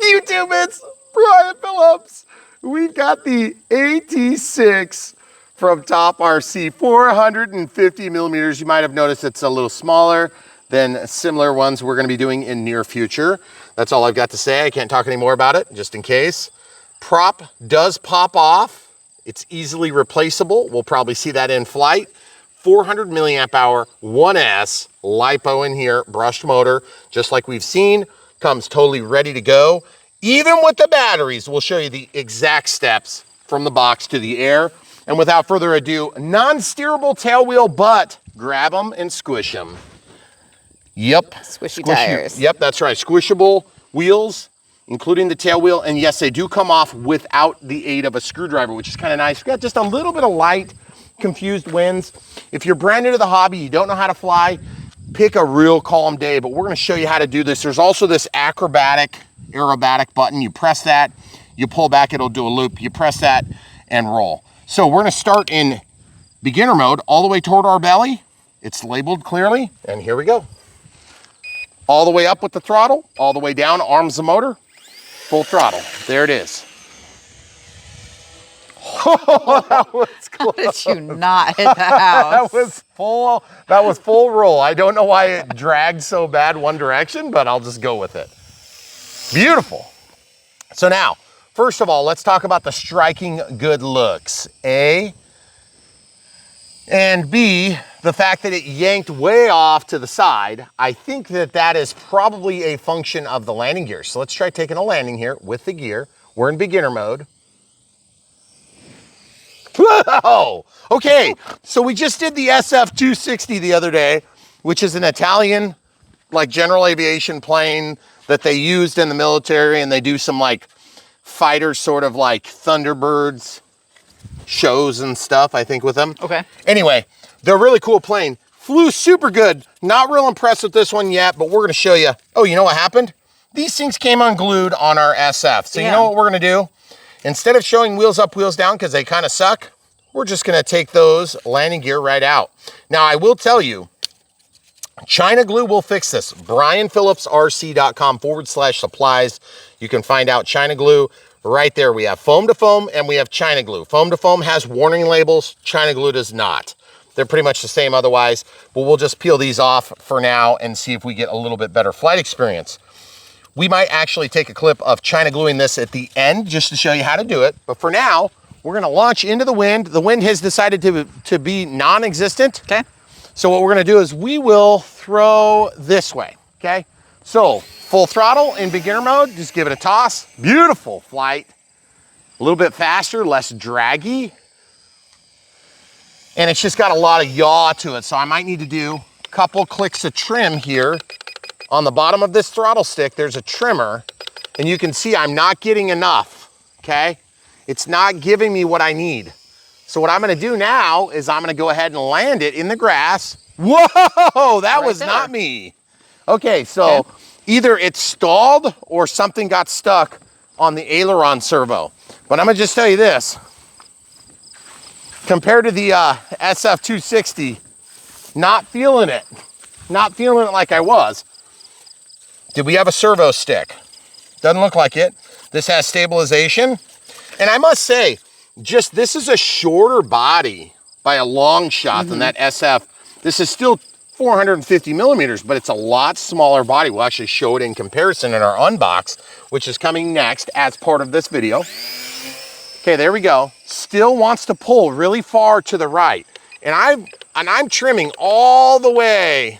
YouTube, it's Brian Phillips. We've got the AT-6 from Top RC, 450 millimeters. You might have noticed it's a little smaller than similar ones we're gonna be doing in near future. That's all I've got to say. I can't talk any more about it, just in case. Prop does pop off. It's easily replaceable. We'll probably see that in flight. 400 milliamp hour, 1S, LiPo in here, brushed motor, just like we've seen, comes totally ready to go. Even with the batteries, we'll show you the exact steps from the box to the air. And without further ado, non-steerable tail wheel, but grab them and squish them. Yep. Squishy tires. Yep, that's right. Squishable wheels, including the tail wheel. And yes, they do come off without the aid of a screwdriver, which is kind of nice. We've got just a little bit of light, confused winds. If you're brand new to the hobby, you don't know how to fly, pick a real calm day, but we're gonna show you how to do this. There's also this aerobatic button. You press that, you pull back, it'll do a loop. You press that and roll. So we're gonna start in beginner mode all the way toward our belly. It's labeled clearly, and here we go. All the way up with the throttle, all the way down, arms the motor, full throttle. There it is. Oh, that was close. How did you not hit the house? That was full roll. I don't know why it dragged so bad one direction, but I'll just go with it. Beautiful. So now, first of all, let's talk about the striking good looks. A, and B, the fact that it yanked way off to the side. I think that that is probably a function of the landing gear. So let's try taking a landing here with the gear. We're in beginner mode. Whoa! Okay, so we just did the SF-260 the other day, which is an Italian, like, general aviation plane that they used in the military, and they do some, like, fighter sort of like Thunderbirds shows and stuff, I think, with them. Okay. Anyway, they're a really cool plane. Flew super good. Not real impressed with this one yet, but we're gonna show you. Oh, you know what happened? These things came unglued on our SF. So you know what we're gonna do? Instead of showing wheels up, wheels down, because they kind of suck, we're just gonna take those landing gear right out. Now, I will tell you, China glue will fix this. BrianPhillipsRC.com/supplies. You can find out China glue right there. We have foam to foam and we have China glue. Foam to foam has warning labels. China glue does not. They're pretty much the same otherwise, but we'll just peel these off for now and see if we get a little bit better flight experience. We might actually take a clip of China gluing this at the end just to show you how to do it. But for now, we're gonna launch into the wind. The wind has decided to be non-existent. Okay. So what we're gonna do is we will throw this way, okay? So full throttle in beginner mode, just give it a toss. Beautiful flight. A little bit faster, less draggy. And it's just got a lot of yaw to it. So I might need to do a couple clicks of trim here. On the bottom of this throttle stick, there's a trimmer, and you can see I'm not getting enough, okay? It's not giving me what I need. So what I'm gonna do now is I'm gonna go ahead and land it in the grass. Whoa, that was not me. Okay, so either it stalled or something got stuck on the aileron servo. But I'm gonna just tell you this. Compared to the SF-260, not feeling it. Not feeling it like I was. Did we have a servo stick? Doesn't look like it. This has stabilization. And I must say, just this is a shorter body by a long shot than that SF. This is still 450 millimeters, but it's a lot smaller body. We'll actually show it in comparison in our unbox, which is coming next as part of this video. Okay, there we go. Still wants to pull really far to the right. And I'm trimming all the way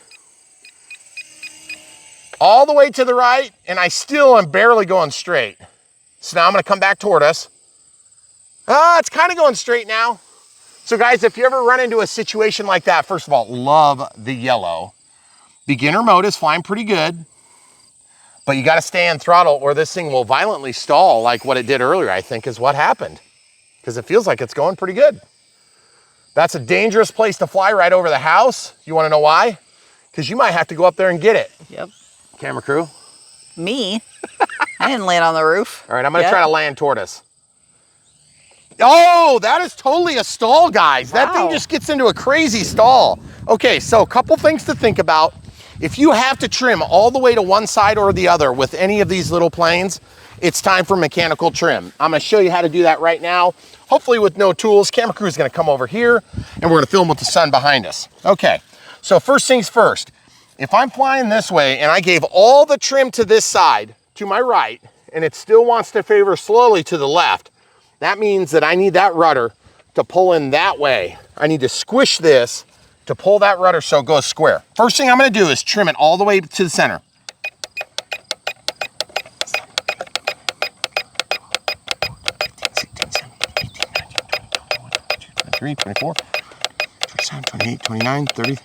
to the right, and I still am barely going straight. So now I'm gonna come back toward us. It's kind of going straight now. So guys, if you ever run into a situation like that, first of all, love the yellow. Beginner mode is flying pretty good, but you gotta stay in throttle or this thing will violently stall like what it did earlier, I think is what happened. Because it feels like it's going pretty good. That's a dangerous place to fly right over the house. You wanna know why? Because you might have to go up there and get it. Yep. Camera crew. Me? I didn't land on the roof. All right, I'm gonna try to land toward us. Oh, that is totally a stall, guys. Wow. That thing just gets into a crazy stall. Okay, so a couple things to think about. If you have to trim all the way to one side or the other with any of these little planes, it's time for mechanical trim. I'm gonna show you how to do that right now, hopefully with no tools. Camera crew is gonna come over here and we're gonna film with the sun behind us. Okay, so first things first, if I'm flying this way and I gave all the trim to this side, to my right, and it still wants to favor slowly to the left, that means that I need that rudder to pull in that way. I need to squish this to pull that rudder so it goes square. First thing I'm gonna do is trim it all the way to the center. 24, 27, 28, 29, 30.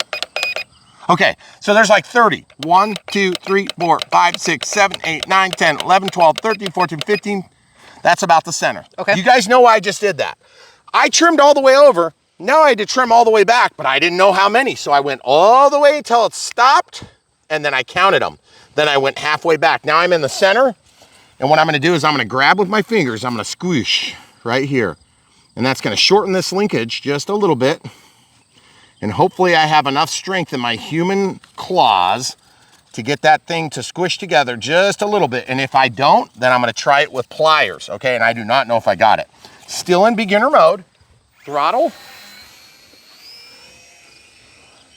Okay, so there's like 30. 1, 2, 3, 4, 5, 6, 7, 8, 9, 10, 11, 12, 13, 14, 15. That's about the center. Okay. You guys know why I just did that. I trimmed all the way over. Now I had to trim all the way back, but I didn't know how many. So I went all the way until it stopped, and then I counted them. Then I went halfway back. Now I'm in the center, and what I'm gonna do is I'm gonna grab with my fingers, I'm gonna squish right here. And that's gonna shorten this linkage just a little bit. And hopefully I have enough strength in my human claws to get that thing to squish together just a little bit. And if I don't, then I'm gonna try it with pliers, okay? And I do not know if I got it. Still in beginner mode, throttle.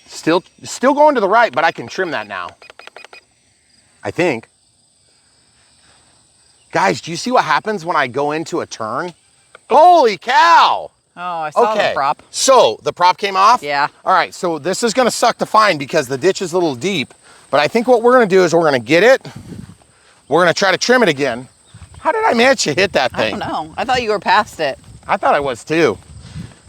Still going to the right, but I can trim that now, I think. Guys, do you see what happens when I go into a turn? Holy cow! Oh, I saw the prop. So the prop came off? Yeah. All right, so this is gonna suck to find because the ditch is a little deep, but I think what we're gonna do is we're gonna get it, we're gonna try to trim it again. How did I manage to hit that thing? I don't know. I thought you were past it. I thought I was too.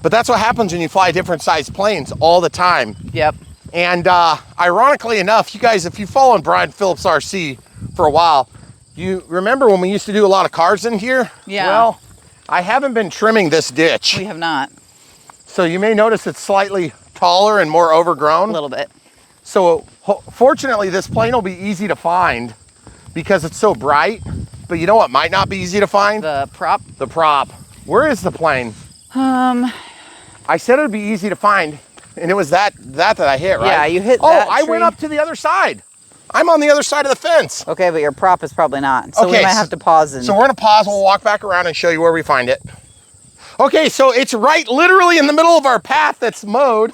But that's what happens when you fly different sized planes all the time. Yep. And ironically enough, you guys, if you've followed Brian Phillips RC for a while, you remember when we used to do a lot of cars in here? Yeah. Well, I haven't been trimming this ditch. We have not. So you may notice it's slightly taller and more overgrown. A little bit. So fortunately, this plane will be easy to find because it's so bright. But you know what might not be easy to find? The prop. The prop. Where is the plane? I said it would be easy to find, and it was that I hit, right? Yeah, you hit oh, that I tree. went up to the other side. I'm on the other side of the fence. Okay, but your prop is probably not. So Okay, we might have to pause. And so we're gonna pause, we'll walk back around and show you where we find it. Okay, so it's right literally in the middle of our path that's mowed.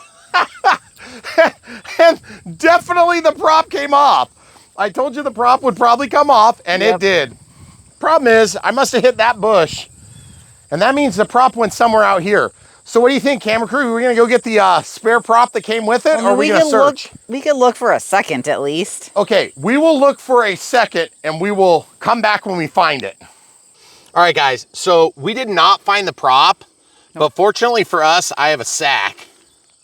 And definitely the prop came off. I told you the prop would probably come off, and Yep. it did. Problem is, I must have hit that bush, and that means the prop went somewhere out here. So what do you think, camera crew? We're gonna go get the spare prop that came with it, or are we gonna search? We could look for a second at least. Okay, we will look for a second, and we will come back when we find it. All right, guys, so we did not find the prop, but fortunately for us, I have a sack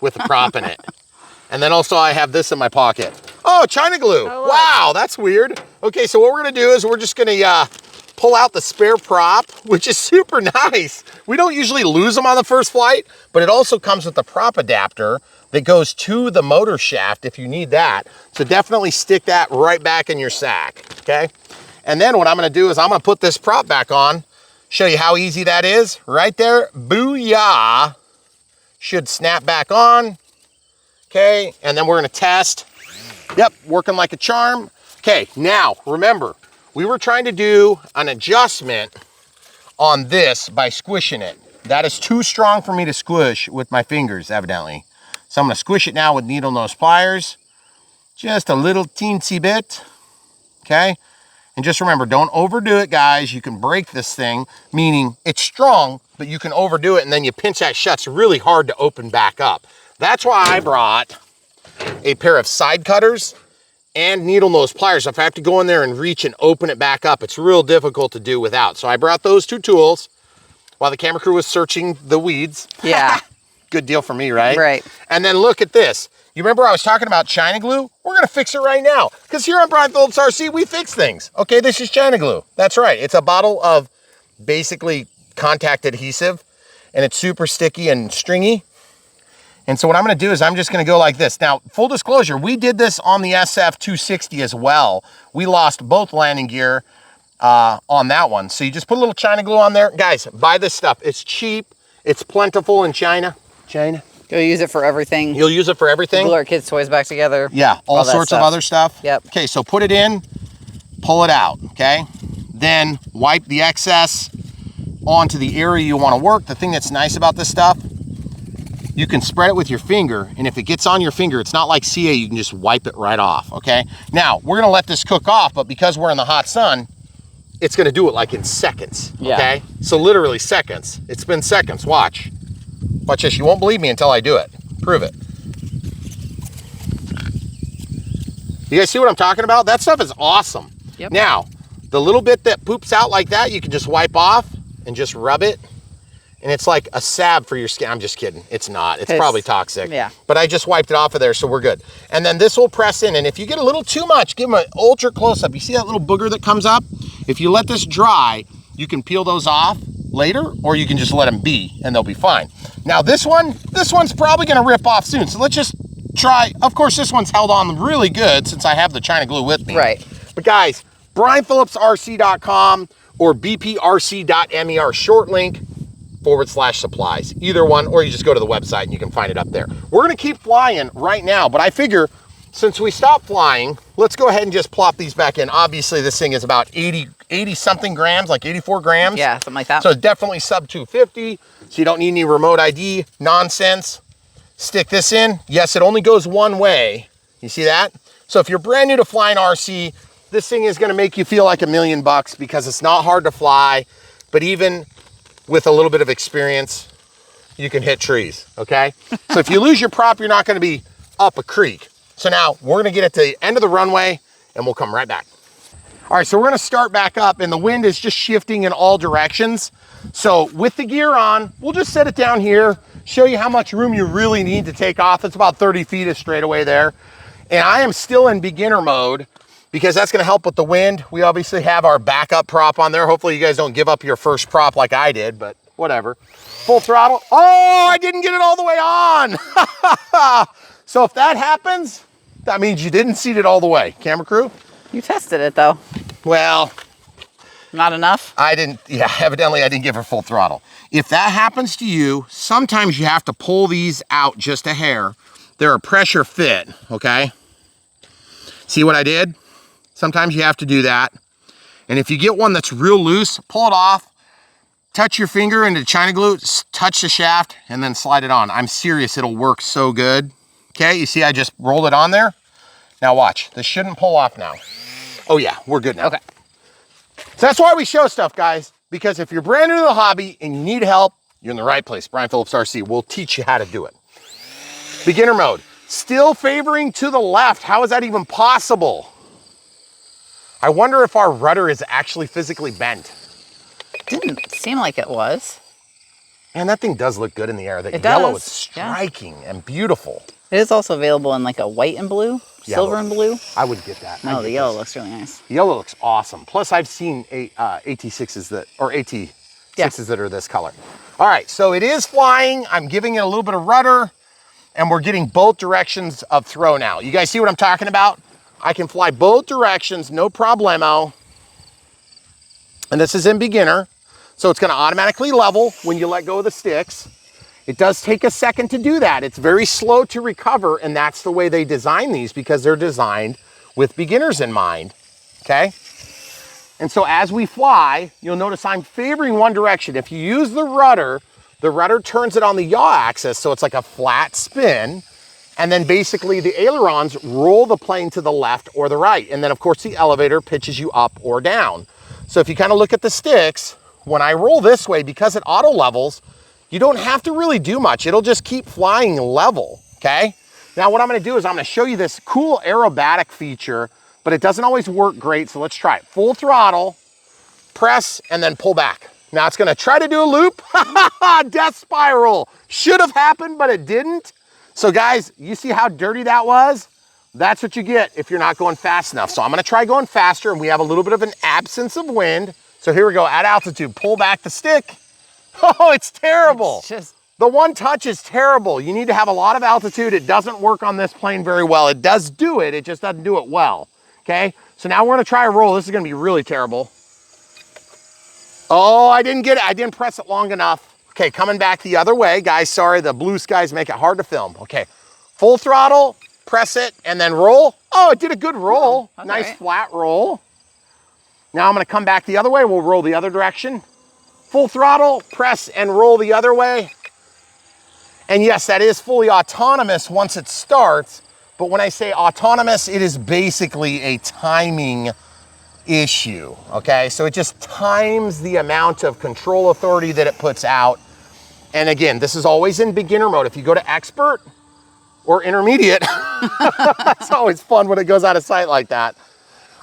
with a prop in it. And then also I have this in my pocket. Oh, China glue. Oh, wow, that's weird. Okay, so what we're gonna do is we're just gonna pull out the spare prop, which is super nice. We don't usually lose them on the first flight, but it also comes with the prop adapter that goes to the motor shaft if you need that. So definitely stick that right back in your sack, okay? And then what I'm gonna do is I'm gonna put this prop back on, show you how easy that is. Right there, booyah. Should snap back on, okay? And then we're gonna test. Yep, working like a charm. Okay, now remember, we were trying to do an adjustment on this by squishing it. That is too strong for me to squish with my fingers, evidently. So I'm gonna squish it now with needle nose pliers. Just a little teensy bit, okay? And just remember, don't overdo it, guys. You can break this thing, meaning it's strong, but you can overdo it and then you pinch that shut. It's really hard to open back up. That's why I brought a pair of side cutters and needle nose pliers. If I have to go in there and reach and open it back up, it's real difficult to do without. So I brought those two tools while the camera crew was searching the weeds. Yeah. Good deal for me, right? Right. And then look at this. You remember I was talking about China glue? We're gonna fix it right now. Because here on Brian Phillips RC, we fix things. Okay, this is China glue. That's right. It's a bottle of basically contact adhesive, and it's super sticky and stringy. And so what I'm gonna do is I'm just gonna go like this. Now, full disclosure, we did this on the SF260 as well. We lost both landing gear on that one. So you just put a little China glue on there. Guys, buy this stuff. It's cheap. It's plentiful in China. China. You'll use it for everything. You'll use it for everything. Glue our kids' toys back together. Yeah, all sorts of other stuff. Yep. Okay, so put it in, pull it out, okay? Then wipe the excess onto the area you want to work. The thing that's nice about this stuff, you can spread it with your finger, and if it gets on your finger, it's not like CA, you can just wipe it right off, okay? Now, we're gonna let this cook off, but because we're in the hot sun, it's gonna do it like in seconds, okay? So literally seconds. It's been seconds, watch. Watch this, you won't believe me until I do it. Prove it. You guys see what I'm talking about? That stuff is awesome. Yep. Now, the little bit that poops out like that, you can just wipe off and just rub it. And it's like a salve for your skin. I'm just kidding. It's not. It's probably toxic. Yeah. But I just wiped it off of there, so we're good. And then this will press in. And if you get a little too much, give them an ultra close-up. You see that little booger that comes up? If you let this dry, you can peel those off later, or you can just let them be, and they'll be fine. Now this one's probably going to rip off soon. So let's just try. Of course, this one's held on really good since I have the China glue with me. Right. But guys, BrianPhillipsRC.com or bprc.mer, short link /supplies, either one, or you just go to the website and you can find it up there. We're gonna keep flying right now, but I figure since we stopped flying, let's go ahead and just plop these back in. Obviously this thing is about 80 something grams, like 84 grams. Yeah, something like that. So definitely sub 250, so you don't need any remote ID nonsense. Stick this in. Yes, it only goes one way. You see that? So if you're brand new to flying RC, this thing is gonna make you feel like $1 million because it's not hard to fly, but even with a little bit of experience, you can hit trees, okay? So if you lose your prop, you're not gonna be up a creek. So now we're gonna get at the end of the runway and we'll come right back. All right, so we're gonna start back up and the wind is just shifting in all directions. So with the gear on, we'll just set it down here, show you how much room you really need to take off. It's about 30 feet of straightaway there. And I am still in beginner mode because that's gonna help with the wind. We obviously have our backup prop on there. Hopefully you guys don't give up your first prop like I did, but whatever. Full throttle. Oh, I didn't get it all the way on. So if that happens, that means you didn't seat it all the way. Camera crew? You tested it though. Well, not enough? I didn't, yeah, evidently I didn't give her full throttle. If that happens to you, sometimes you have to pull these out just a hair. They're a pressure fit, okay? See what I did? Sometimes you have to do that. And if you get one that's real loose, pull it off, touch your finger into China glue, touch the shaft, and then slide it on. I'm serious, it'll work so good. Okay, you see I just rolled it on there? Now watch, this shouldn't pull off now. Oh yeah, we're good now. Okay. So that's why we show stuff, guys, because if you're brand new to the hobby and you need help, you're in the right place. Brian Phillips RC will teach you how to do it. Beginner mode, still favoring to the left. How is that even possible? I wonder if our rudder is actually physically bent. Didn't seem like it was. Man, that thing does look good in the air. That It yellow does, is striking and beautiful. It is also available in like a white and blue, silver and blue. I would get that. No, the yellow looks really nice. The yellow looks awesome. Plus, I've seen AT-6s that, or AT-6s that are this color. All right, so it is flying. I'm giving it a little bit of rudder, and we're getting both directions of throw now. You guys see what I'm talking about? I can fly both directions, no problemo. And this is in beginner, so it's gonna automatically level when you let go of the sticks. It does take a second to do that. It's very slow to recover, and that's the way they design these because they're designed with beginners in mind, okay? And so as we fly, you'll notice I'm favoring one direction. If you use the rudder turns it on the yaw axis, so it's like a flat spin, and then basically the ailerons roll the plane to the left or the right. And then of course the elevator pitches you up or down. So if you kind of look at the sticks, when I roll this way, because it auto levels, you don't have to really do much. It'll just keep flying level, okay? Now what I'm gonna do is I'm gonna show you this cool aerobatic feature, but it doesn't always work great, so let's try it. Full throttle, press, and then pull back. Now it's gonna try to do a loop. Death spiral. Should have happened, but it didn't. So guys, you see how dirty that was? That's what you get if you're not going fast enough. So I'm gonna try going faster, and we have a little bit of an absence of wind. So here we go, at altitude, pull back the stick. Oh, it's terrible. It's just... The one touch is terrible. You need to have a lot of altitude. It doesn't work on this plane very well. It does do it, it just doesn't do it well, okay? So now we're gonna try a roll. This is gonna be really terrible. Oh, I didn't get it. I didn't press it long enough. Okay, coming back the other way. Guys, sorry, the blue skies make it hard to film. Okay, full throttle, press it, and then roll. Oh, it did a good roll. Oh, nice right. flat roll. Now I'm gonna come back the other way. We'll roll the other direction. Full throttle, press and roll the other way. And yes, that is fully autonomous once it starts. But when I say autonomous, it is basically a timing issue, okay? So it just times the amount of control authority that it puts out. And again, this is always in beginner mode. If you go to expert or intermediate, it's always fun when it goes out of sight like that.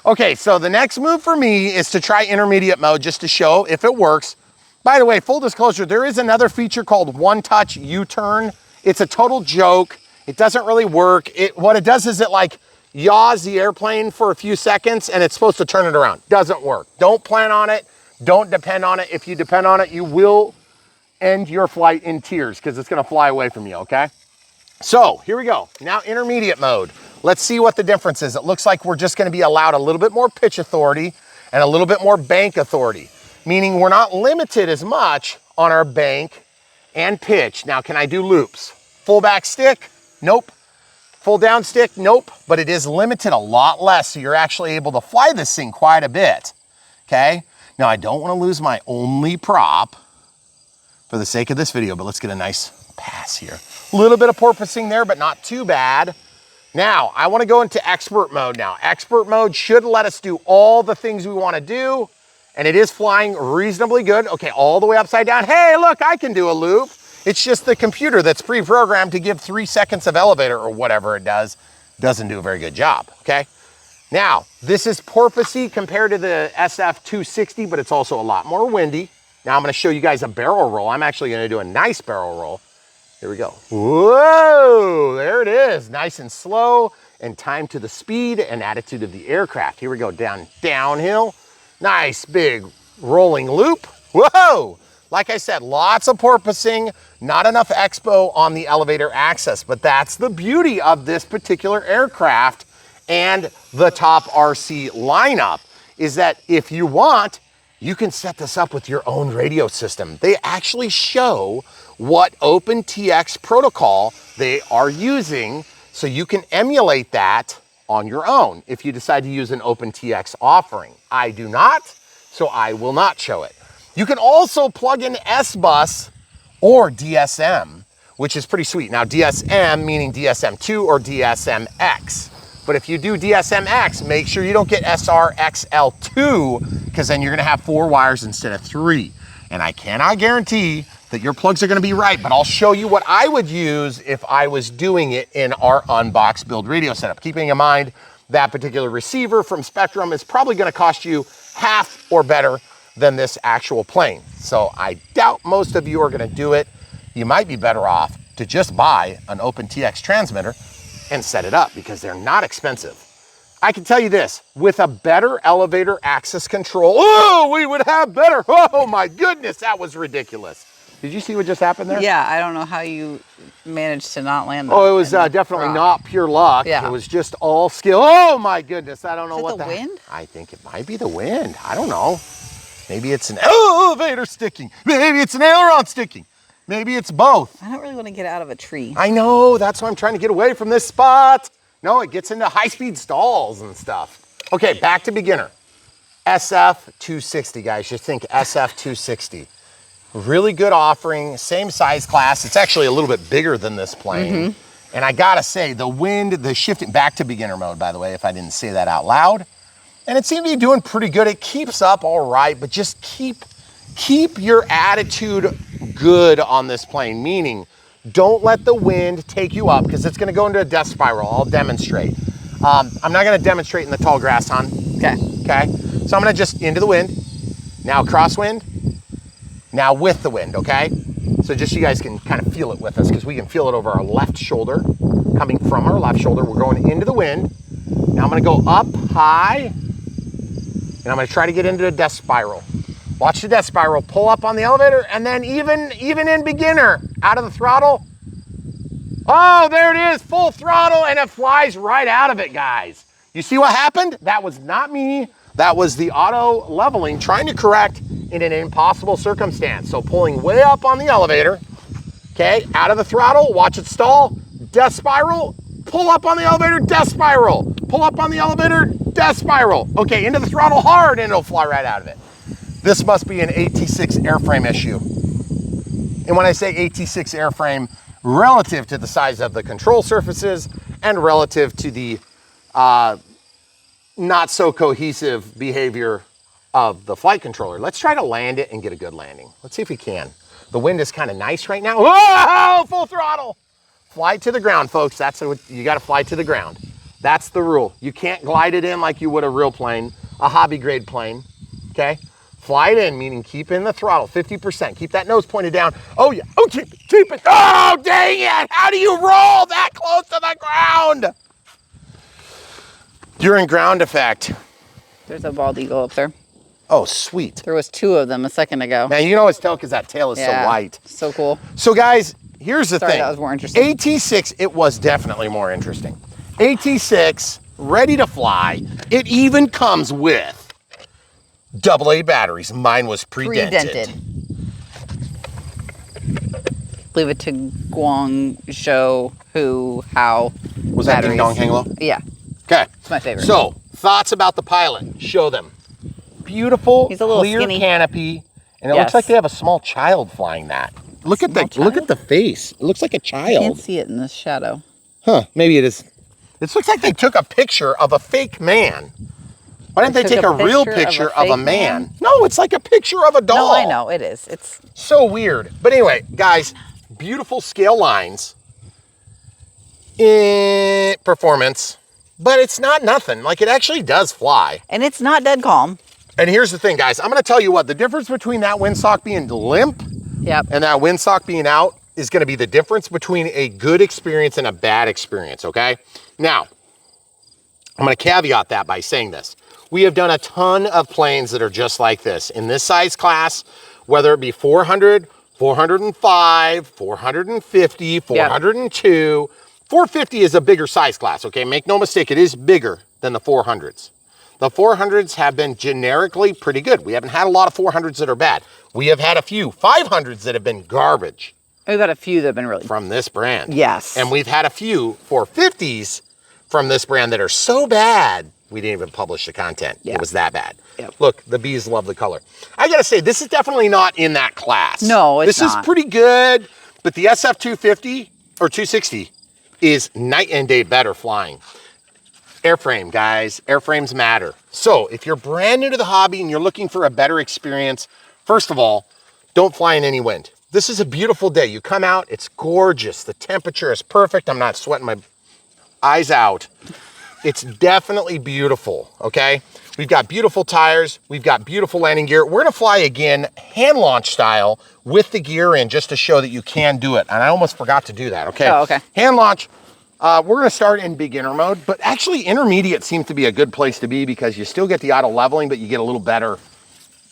Okay, so the next move for me is to try intermediate mode just to show if it works. By the way, full disclosure, there is another feature called one-touch U-turn. It's a total joke. It doesn't really work. What it does is it like yaws the airplane for a few seconds and it's supposed to turn it around. Doesn't work. Don't plan on it. Don't depend on it. If you depend on it, you will end your flight in tears because it's gonna fly away from you, okay? So here we go. Now intermediate mode. Let's see what the difference is. It looks like we're just gonna be allowed a little bit more pitch authority and a little bit more bank authority, meaning we're not limited as much on our bank and pitch. Now, can I do loops? Full back stick? Nope. Full down stick? Nope. But it is limited a lot less, so you're actually able to fly this thing quite a bit, okay? Now, I don't wanna lose my only prop for the sake of this video, but let's get a nice pass here. A little bit of porpoising there, but not too bad. Now, I wanna go into expert mode now. Expert mode should let us do all the things we wanna do, and it is flying reasonably good. Okay, all the way upside down. Hey, look, I can do a loop. It's just the computer that's pre-programmed to give 3 seconds of elevator or whatever it does, doesn't do a very good job, okay? Now, this is porpoisey compared to the SF260, but it's also a lot more windy. Now I'm gonna show you guys a barrel roll. I'm actually gonna do a nice barrel roll. Here we go. Whoa, there it is. Nice and slow and timed to the speed and attitude of the aircraft. Here we go, downhill. Nice big rolling loop. Whoa! Like I said, lots of porpoising, not enough expo on the elevator access, but that's the beauty of this particular aircraft and the top RC lineup is that if you want, you can set this up with your own radio system. They actually show what OpenTX protocol they are using, so you can emulate that on your own if you decide to use an OpenTX offering. I do not, so I will not show it. You can also plug in S-Bus or DSM, which is pretty sweet. Now DSM meaning DSM2 or DSMX. But if you do DSMX, make sure you don't get SRXL2 because then you're gonna have 4 wires instead of 3. And I cannot guarantee that your plugs are gonna be right, but I'll show you what I would use if I was doing it in our Unbox build radio setup. Keeping in mind that particular receiver from Spectrum is probably gonna cost you half or better than this actual plane. So I doubt most of you are gonna do it. You might be better off to just buy an OpenTX transmitter and set it up because they're not expensive. I can tell you this, with a better elevator access control, oh, we would have better, oh my goodness, that was ridiculous. Did you see what just happened there? Yeah, I don't know how you managed to not land that. Oh, it was definitely not pure luck. Yeah. It was just all skill. Oh my goodness, I don't know what the wind? I think it might be the wind. I don't know. Maybe it's an elevator sticking. Maybe it's an aileron sticking. Maybe it's both. I don't really want to get out of a tree. I know, that's why I'm trying to get away from this spot. No, it gets into high-speed stalls and stuff. Okay, back to beginner. SF260, guys, just think SF260. Really good offering, same size class. It's actually a little bit bigger than this plane. And I gotta say, the wind, the shifting, back to beginner mode, by the way, if I didn't say that out loud. And it seemed to be doing pretty good. It keeps up all right, but just keep your attitude good on this plane, meaning don't let the wind take you up because it's gonna go into a death spiral. I'll demonstrate. I'm not gonna demonstrate in the tall grass, hon. Okay. So I'm gonna just into the wind, now crosswind, now with the wind, okay? So just so you guys can kind of feel it with us because we can feel it over our left shoulder, coming from our left shoulder. We're going into the wind. Now I'm gonna go up high, and I'm gonna try to get into a death spiral. Watch the death spiral, pull up on the elevator, and then even in beginner, out of the throttle. Oh, there it is, full throttle, and it flies right out of it, guys. You see what happened? That was not me. That was the auto leveling trying to correct in an impossible circumstance. So pulling way up on the elevator, okay, out of the throttle, watch it stall, death spiral, pull up on the elevator, death spiral, pull up on the elevator, death spiral. Okay, into the throttle hard and it'll fly right out of it. This must be an AT-6 airframe issue. And when I say AT-6 airframe, relative to the size of the control surfaces and relative to the not so cohesive behavior of the flight controller. Let's try to land it and get a good landing. Let's see if we can. The wind is kind of nice right now. Whoa, full throttle. Fly to the ground, folks. That's what you got to fly to the ground. That's the rule. You can't glide it in like you would a real plane, a hobby grade plane, okay? Fly it in, meaning keep in the throttle, 50%. Keep that nose pointed down. Oh yeah, oh keep it. Oh, dang it. How do you roll that close to the ground? You're in ground effect. There's a bald eagle up there. Oh, sweet. There was 2 of them a second ago. Man, you know it's tell because that tail is so white. So cool. So guys, here's the thing. That was more interesting. AT-6, it was definitely more interesting. AT-6, ready to fly. It even comes with AA batteries. Mine was pre-dented. Leave it to Guangzhou, how. Was that Ding Dong Hang Low? Yeah. Okay. It's my favorite. So, thoughts about the pilot. Show them. Beautiful, He's a little clear skinny canopy. And it looks like they have a small child flying that. Look at the face. It looks like a child. I can't see it in this shadow. Huh, maybe it is. It looks like they took a picture of a fake man. Why didn't they take a real picture of a man? No, it's like a picture of a doll. No, I know, it is. It's so weird. But anyway, guys, beautiful scale lines in performance, but it's not nothing. Like, it actually does fly. And it's not dead calm. And here's the thing, guys. I'm going to tell you what, the difference between that windsock being limp and that windsock being out is going to be the difference between a good experience and a bad experience, okay? Now, I'm going to caveat that by saying this. We have done a ton of planes that are just like this. In this size class, whether it be 400, 405, 450, 402, 450 is a bigger size class, okay? Make no mistake, it is bigger than the 400s. The 400s have been generically pretty good. We haven't had a lot of 400s that are bad. We have had a few 500s that have been garbage. We've had a few that have been really... From this brand. Yes. And we've had a few 450s from this brand that are so bad, we didn't even publish the content. It was that bad. Look, the bees love the color. I gotta say, this is definitely not in that class. No, it's not. This is pretty good, but the SF250 or 260 is night and day better flying. Airframe, guys, airframes matter. So if you're brand new to the hobby and you're looking for a better experience, first of all, don't fly in any wind. This is a beautiful day. You come out, it's gorgeous. The temperature is perfect. I'm not sweating my eyes out. It's definitely beautiful, okay? We've got beautiful tires. We've got beautiful landing gear. We're gonna fly again, hand launch style with the gear in just to show that you can do it. And I almost forgot to do that, okay? Oh, okay. Hand launch. We're gonna start in beginner mode, but actually intermediate seems to be a good place to be because you still get the auto leveling, but you get a little better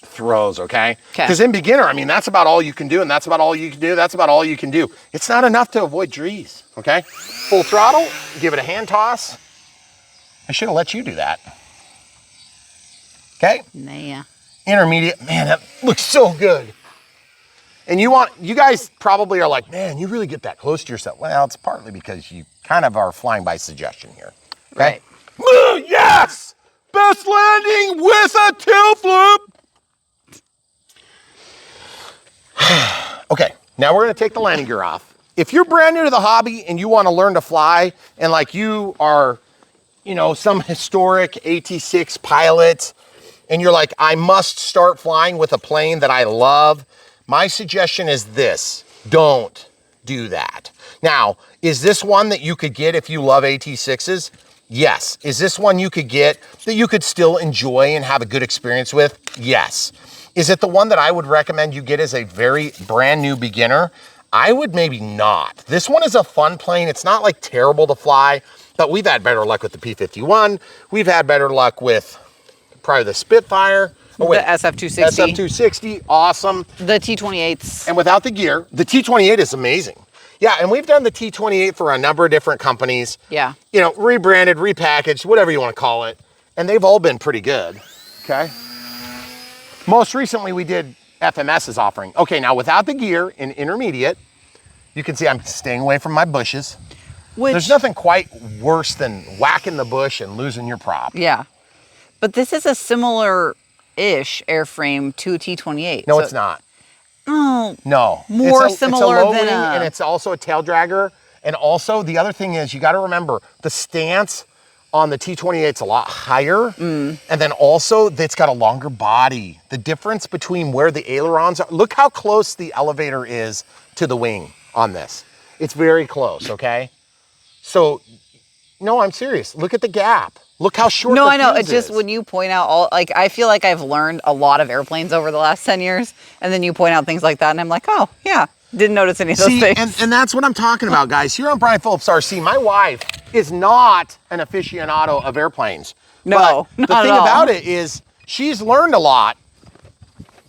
throws, okay? Because in beginner, I mean, that's about all you can do, and that's about all you can do, that's about all you can do. It's not enough to avoid trees, okay? Full throttle, give it a hand toss. I should have let you do that. Okay? Nah. Intermediate, man, that looks so good. And you guys probably are like, man, you really get that close to yourself. Well, it's partly because you kind of are flying by suggestion here. Okay? Right. Yes! Best landing with a tail flip! Okay, now we're gonna take the landing gear off. If you're brand new to the hobby and you wanna learn to fly, and like you are, you know, some historic AT-6 pilot, and you're like, I must start flying with a plane that I love, my suggestion is this: don't do that. Now, is this one that you could get if you love AT-6s? Yes. Is this one you could get that you could still enjoy and have a good experience with? Yes. Is it the one that I would recommend you get as a very brand new beginner? I would maybe not. This one is a fun plane. It's not like terrible to fly, but we've had better luck with the P-51. We've had better luck with probably the Spitfire. Oh, wait. The SF260. SF260, awesome. The T-28s. And without the gear, the T-28 is amazing. Yeah, and we've done the T-28 for a number of different companies. Yeah. You know, rebranded, repackaged, whatever you want to call it. And they've all been pretty good. Okay. Most recently we did FMS's offering. Okay, now without the gear in intermediate, you can see I'm staying away from my bushes. There's nothing quite worse than whacking the bush and losing your prop. Yeah. But this is a similar-ish airframe to a T-28. No, it's not. Oh. No. More similar it's a low than wing, a... and it's also a tail dragger. And also, the other thing is, you got to remember, the stance on the T-28's a lot higher. And then also, it's got a longer body. The difference between where the ailerons are, look how close the elevator is to the wing on this. It's very close, okay? So, no, I'm serious. Look at the gap. Look how short No, the I know. fuse It's just is. when you point out all, like, I feel like I've learned a lot of airplanes over the last 10 years. And then you point out things like that. And I'm like, oh, yeah. Didn't notice any of those things. And that's what I'm talking about, guys. Here on Brian Phillips RC, my wife is not an aficionado of airplanes. No, but not the at thing all. about it is she's learned a lot.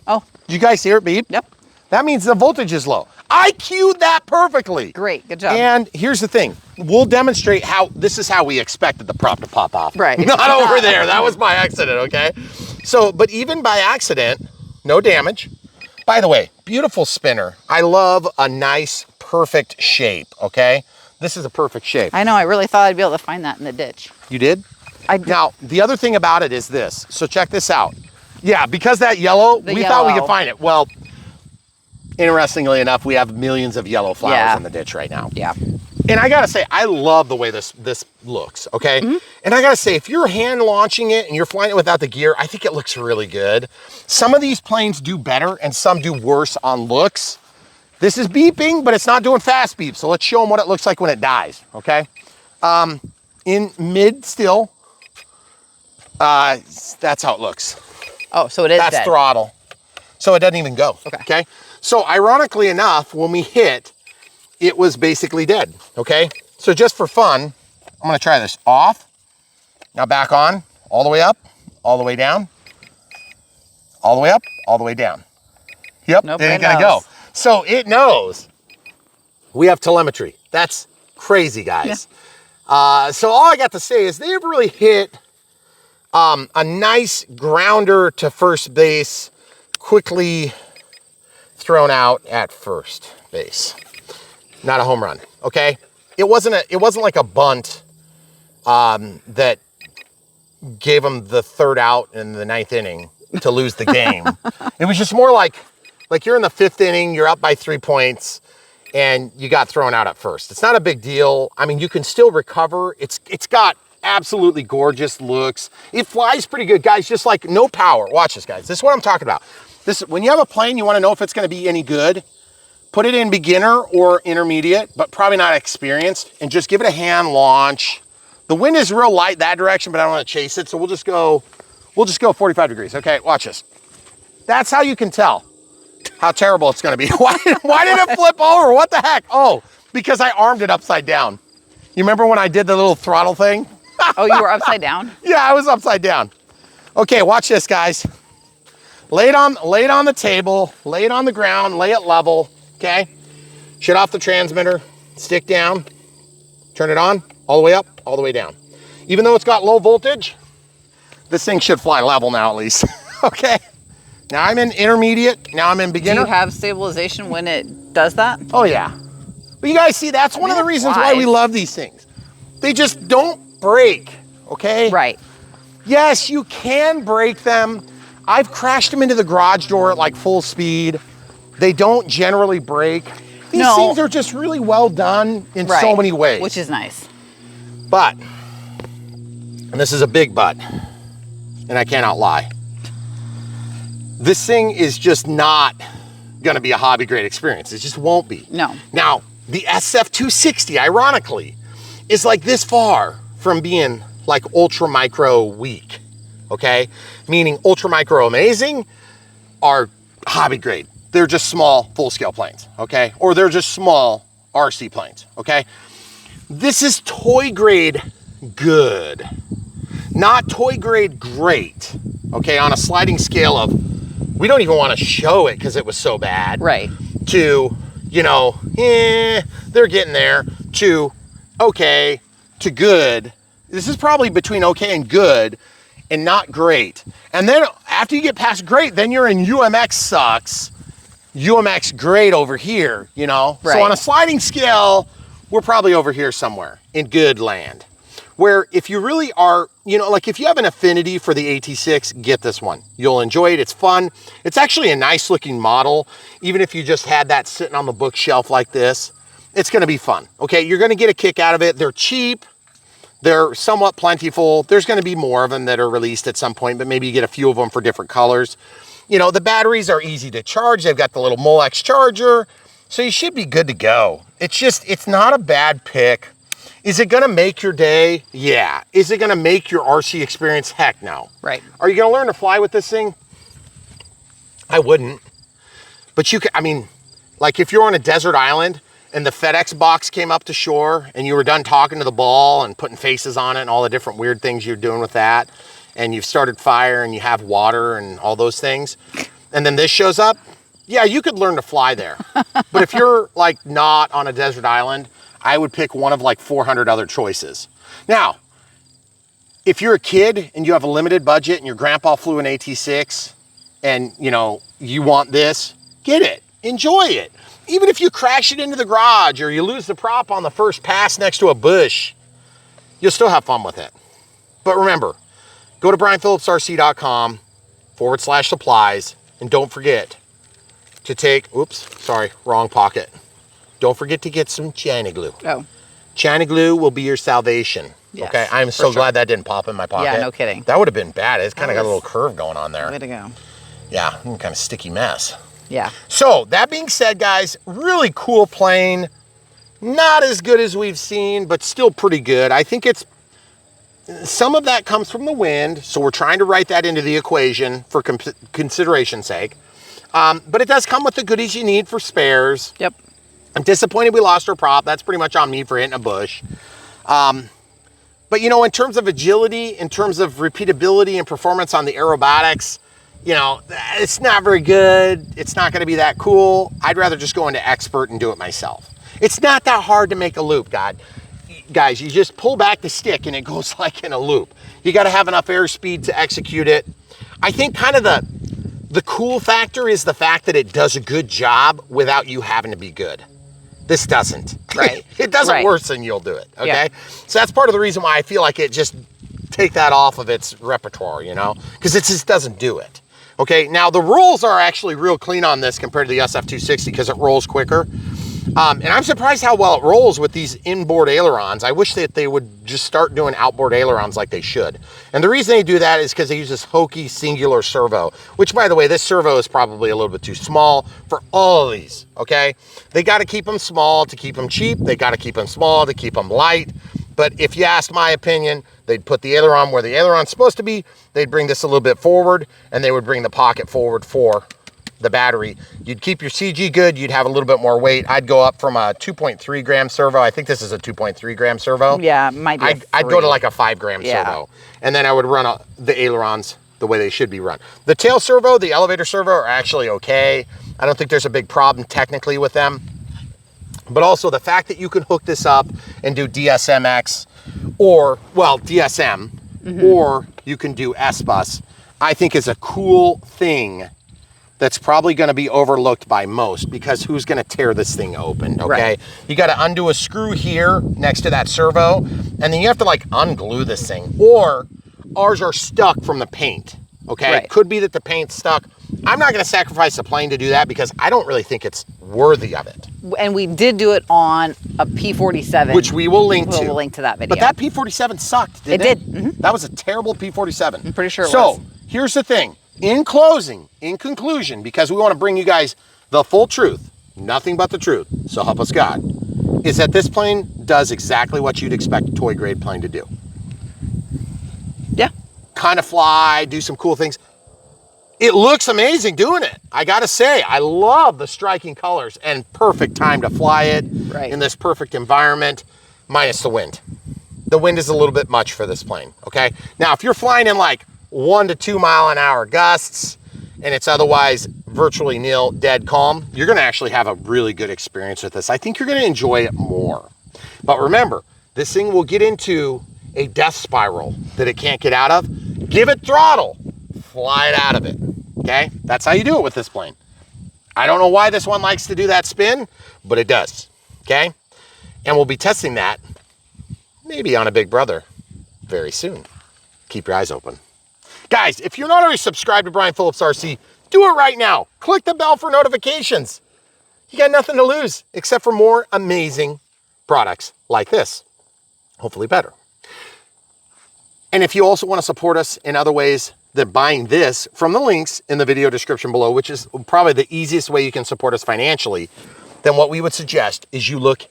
Oh, Did you guys hear it beep? yep. That means the voltage is low. I cued that perfectly. Great. Good job. And here's the thing. We'll demonstrate how, this is how we expected the prop to pop off. Right. Not over there. That was by accident, okay? So, but even by accident, no damage. By the way, beautiful spinner. I love a nice, perfect shape, okay? This is a perfect shape. I know. I really thought I'd be able to find that in the ditch. You did? I did. Now, the other thing about it is this. So check this out. Yeah, because that yellow, we thought we could find it. Well, interestingly enough, we have millions of yellow flowers in the ditch right now. Yeah. And I gotta say, I love the way this looks, okay? And I gotta say, if you're hand launching it and you're flying it without the gear, I think it looks really good. Some of these planes do better and some do worse on looks. This is beeping, but it's not doing fast beep. So let's show them what it looks like when it dies, okay? In mid still, that's how it looks. Oh, so it is That's dead. throttle. So it doesn't even go, okay? So ironically enough, when we hit, it was basically dead, okay? So just for fun, I'm gonna try this off. Now back on, all the way up, all the way down, all the way up, all the way down. Yep, Nope, it ain't it gonna go. knows. So it knows. We have telemetry. That's crazy, guys. So all I got to say is they've really hit a nice grounder to first base, quickly thrown out at first base. Not a home run, okay? It wasn't like a bunt that gave them the third out in the ninth inning to lose the game. It was just more like you're in the fifth inning, you're up by 3 points, and you got thrown out at first. It's not a big deal. I mean, you can still recover. It's got absolutely gorgeous looks. It flies pretty good, guys, just like no power. Watch this, guys. This is what I'm talking about. When you have a plane, you wanna know if it's gonna be any good. Put it in beginner or intermediate, but probably not experienced, and just give it a hand launch. The wind is real light that direction, but I don't want to chase it, so we'll just go 45 degrees. Okay, watch this. That's how you can tell how terrible it's gonna be. Why did it flip over? What the heck? Oh, because I armed it upside down. You remember when I did the little throttle thing? Oh, you were upside down? Yeah, I was upside down. Okay, watch this, guys. Lay it on the table, lay it on the ground, lay it level. Okay, shut off the transmitter, stick down, turn it on, all the way up, all the way down. Even though it's got low voltage, this thing should fly level now at least, okay? Now I'm in intermediate, now I'm in beginner. Do you have stabilization when it does that? Oh yeah. But you guys see, that's one of the reasons why we love these things. They just don't break, okay? Right. Yes, you can break them. I've crashed them into the garage door at like full speed. They don't generally break. These things are just really well done in so many ways. Which is nice. But, and this is a big but, and I cannot lie, this thing is just not gonna be a hobby grade experience. It just won't be. No. Now, the SF260, ironically, is like this far from being like ultra micro weak, okay? Meaning ultra micro amazing are hobby grade. They're just small full-scale planes, okay? Or they're just small RC planes, okay? This is toy grade good, not toy grade great, okay? On a sliding scale of, we don't even want to show it because it was so bad. Right. To, you know, they're getting there, to okay, to good. This is probably between okay and good, and not great. And then after you get past great, then you're in UMX sucks, UMX great over here, you know? Right. So on a sliding scale, we're probably over here somewhere in good land. Where if you really are, you know, like if you have an affinity for the AT-6, get this one. You'll enjoy it, it's fun. It's actually a nice looking model. Even if you just had that sitting on the bookshelf like this, it's gonna be fun, okay? You're gonna get a kick out of it. They're cheap, they're somewhat plentiful. There's gonna be more of them that are released at some point, but maybe you get a few of them for different colors. You know, the batteries are easy to charge. They've got the little Molex charger, so you should be good to go. It's just, it's not a bad pick. Is it gonna make your day? Yeah. Is it gonna make your RC experience? Heck no. Right. Are you gonna learn to fly with this thing? I wouldn't. But you could, I mean, like if you're on a desert island and the FedEx box came up to shore and you were done talking to the ball and putting faces on it and all the different weird things you're doing with that, and you've started fire and you have water and all those things, and then this shows up, yeah, you could learn to fly there. But if you're like not on a desert island, I would pick one of like 400 other choices. Now, if you're a kid and you have a limited budget and your grandpa flew an AT-6 and you know, you want this, get it, enjoy it. Even if you crash it into the garage or you lose the prop on the first pass next to a bush, you'll still have fun with it. But remember, go to brianphillipsrc.com/supplies and don't forget to take, oops, sorry, wrong pocket. Don't forget to get some China glue. Oh. China glue will be your salvation. Yes, okay, I'm so glad that didn't pop in my pocket. Yeah, no kidding. That would have been bad. It's kind of got a little curve going on there. Way to go. Yeah, kind of sticky mess. Yeah. So that being said, guys, really cool plane. Not as good as we've seen, but still pretty good. I think it's, some of that comes from the wind, so we're trying to write that into the equation for consideration's sake. But it does come with the goodies you need for spares. Yep. I'm disappointed we lost our prop. That's pretty much on me for hitting a bush. But you know, in terms of agility, in terms of repeatability and performance on the aerobatics, you know, it's not very good. It's not gonna be that cool. I'd rather just go into expert and do it myself. It's not that hard to make a loop, guys. You just pull back the stick and it goes like in a loop. You gotta have enough airspeed to execute it. I think kind of the cool factor is the fact that it does a good job without you having to be good. This doesn't. Right. It doesn't worsen, you'll do it, okay? Yeah. So that's part of the reason why I feel like it just take that off of its repertoire, you know? Because it just doesn't do it. Okay, now the rolls are actually real clean on this compared to the SF260 because it rolls quicker. And I'm surprised how well it rolls with these inboard ailerons. I wish that they would just start doing outboard ailerons like they should. And the reason they do that is because they use this hokey singular servo, which by the way, this servo is probably a little bit too small for all of these, okay? They gotta keep them small to keep them cheap. They gotta keep them small to keep them light. But if you asked my opinion, they'd put the aileron where the aileron's supposed to be. They'd bring this a little bit forward and they would bring the pocket forward for the battery. You'd keep your CG good, you'd have a little bit more weight. I'd go up from a 2.3 gram servo. I think this is a 2.3 gram servo. Yeah, it might be. I'd go to like a 5 gram servo. And then I would run the ailerons the way they should be run. The tail servo, the elevator servo are actually okay. I don't think there's a big problem technically with them. But also the fact that you can hook this up and do DSMX or, well, DSM, or you can do S-Bus, I think is a cool thing that's probably going to be overlooked by most because who's going to tear this thing open, okay? Right. You got to undo a screw here next to that servo, and then you have to like unglue this thing, or ours are stuck from the paint, okay? Right. It could be that the paint's stuck. I'm not going to sacrifice the plane to do that because I don't really think it's worthy of it. And we did do it on a P47. Which we will link to. We'll link to that video. But that P47 sucked, didn't it? It did. That was a terrible P47. I'm pretty sure it was. So, here's the thing. In closing, in conclusion, because we want to bring you guys the full truth, nothing but the truth, so help us God, is that this plane does exactly what you'd expect a toy grade plane to do. Yeah. Kind of fly, do some cool things. It looks amazing doing it. I gotta say, I love the striking colors and perfect time to fly it in this perfect environment, minus the wind. The wind is a little bit much for this plane, okay? Now, if you're flying in like 1 to 2 mile an hour gusts and it's otherwise virtually nil, dead calm, you're gonna actually have a really good experience with this. I think you're gonna enjoy it more. But remember, this thing will get into a death spiral that it can't get out of. give it throttle, fly it out of it, okay? That's how you do it with this plane. I don't know why this one likes to do that spin, but it does, okay? And we'll be testing that maybe on a Big Brother very soon. Keep your eyes open. Guys, if you're not already subscribed to Brian Phillips RC, do it right now. Click the bell for notifications. You got nothing to lose except for more amazing products like this. Hopefully better. And if you also want to support us in other ways than buying this, from the links in the video description below, which is probably the easiest way you can support us financially, then what we would suggest is you look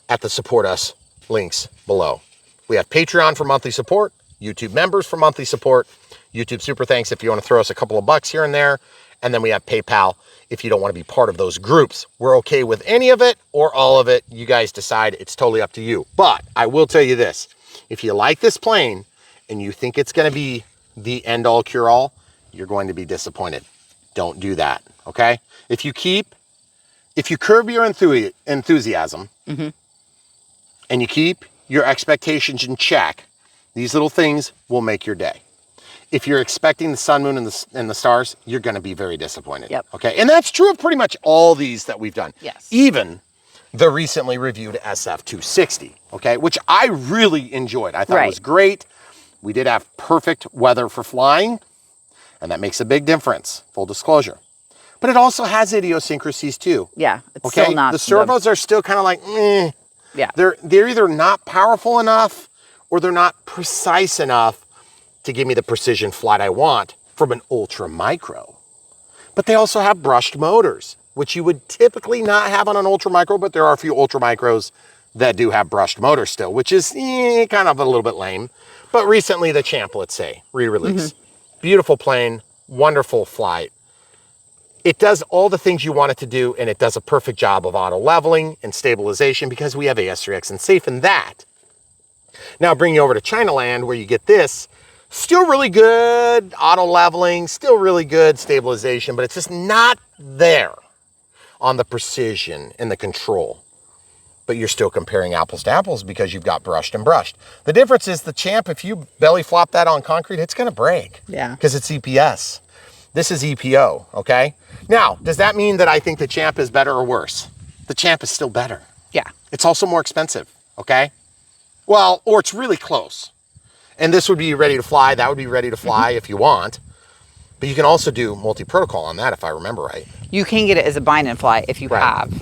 at the support us links below. We have Patreon for monthly support, YouTube members for monthly support, YouTube super thanks if you want to throw us a couple of bucks here and there, and then we have PayPal if you don't want to be part of those groups. We're okay with any of it or all of it. You guys decide. It's totally up to you. But I will tell you this, if you like this plane and you think it's going to be the end all cure all, you're going to be disappointed. Don't do that, okay? If you curb your enthusiasm and you keep your expectations in check, these little things will make your day. If you're expecting the sun, moon, and the stars, you're going to be very disappointed. Yep. Okay, and that's true of pretty much all these that we've done. Yes. Even the recently reviewed SF260, okay, which I really enjoyed. I thought it was great. We did have perfect weather for flying, and that makes a big difference, full disclosure. But it also has idiosyncrasies too. Yeah, it's still not. The servos are still kind of like, eh. Yeah. They're either not powerful enough or they're not precise enough to give me the precision flight I want from an ultra micro. But they also have brushed motors, which you would typically not have on an ultra micro, but there are a few ultra micros that do have brushed motors still, which is kind of a little bit lame. But recently the Champ, let's say, re-release. Beautiful plane, wonderful flight. It does all the things you want it to do, and it does a perfect job of auto leveling and stabilization because we have AS3X and safe in that. Now bring you over to Chinaland where you get this. Still really good auto leveling, still really good stabilization, but it's just not there on the precision and the control. But you're still comparing apples to apples because you've got brushed and brushed. The difference is the Champ, if you belly flop that on concrete, it's gonna break. Yeah. Because it's EPS. This is EPO, okay? Now, does that mean that I think the Champ is better or worse? The Champ is still better. Yeah. It's also more expensive, okay? Well, or it's really close. And this would be ready to fly. That would be ready to fly if you want. But you can also do multi-protocol on that, if I remember right. You can get it as a bind and fly if you have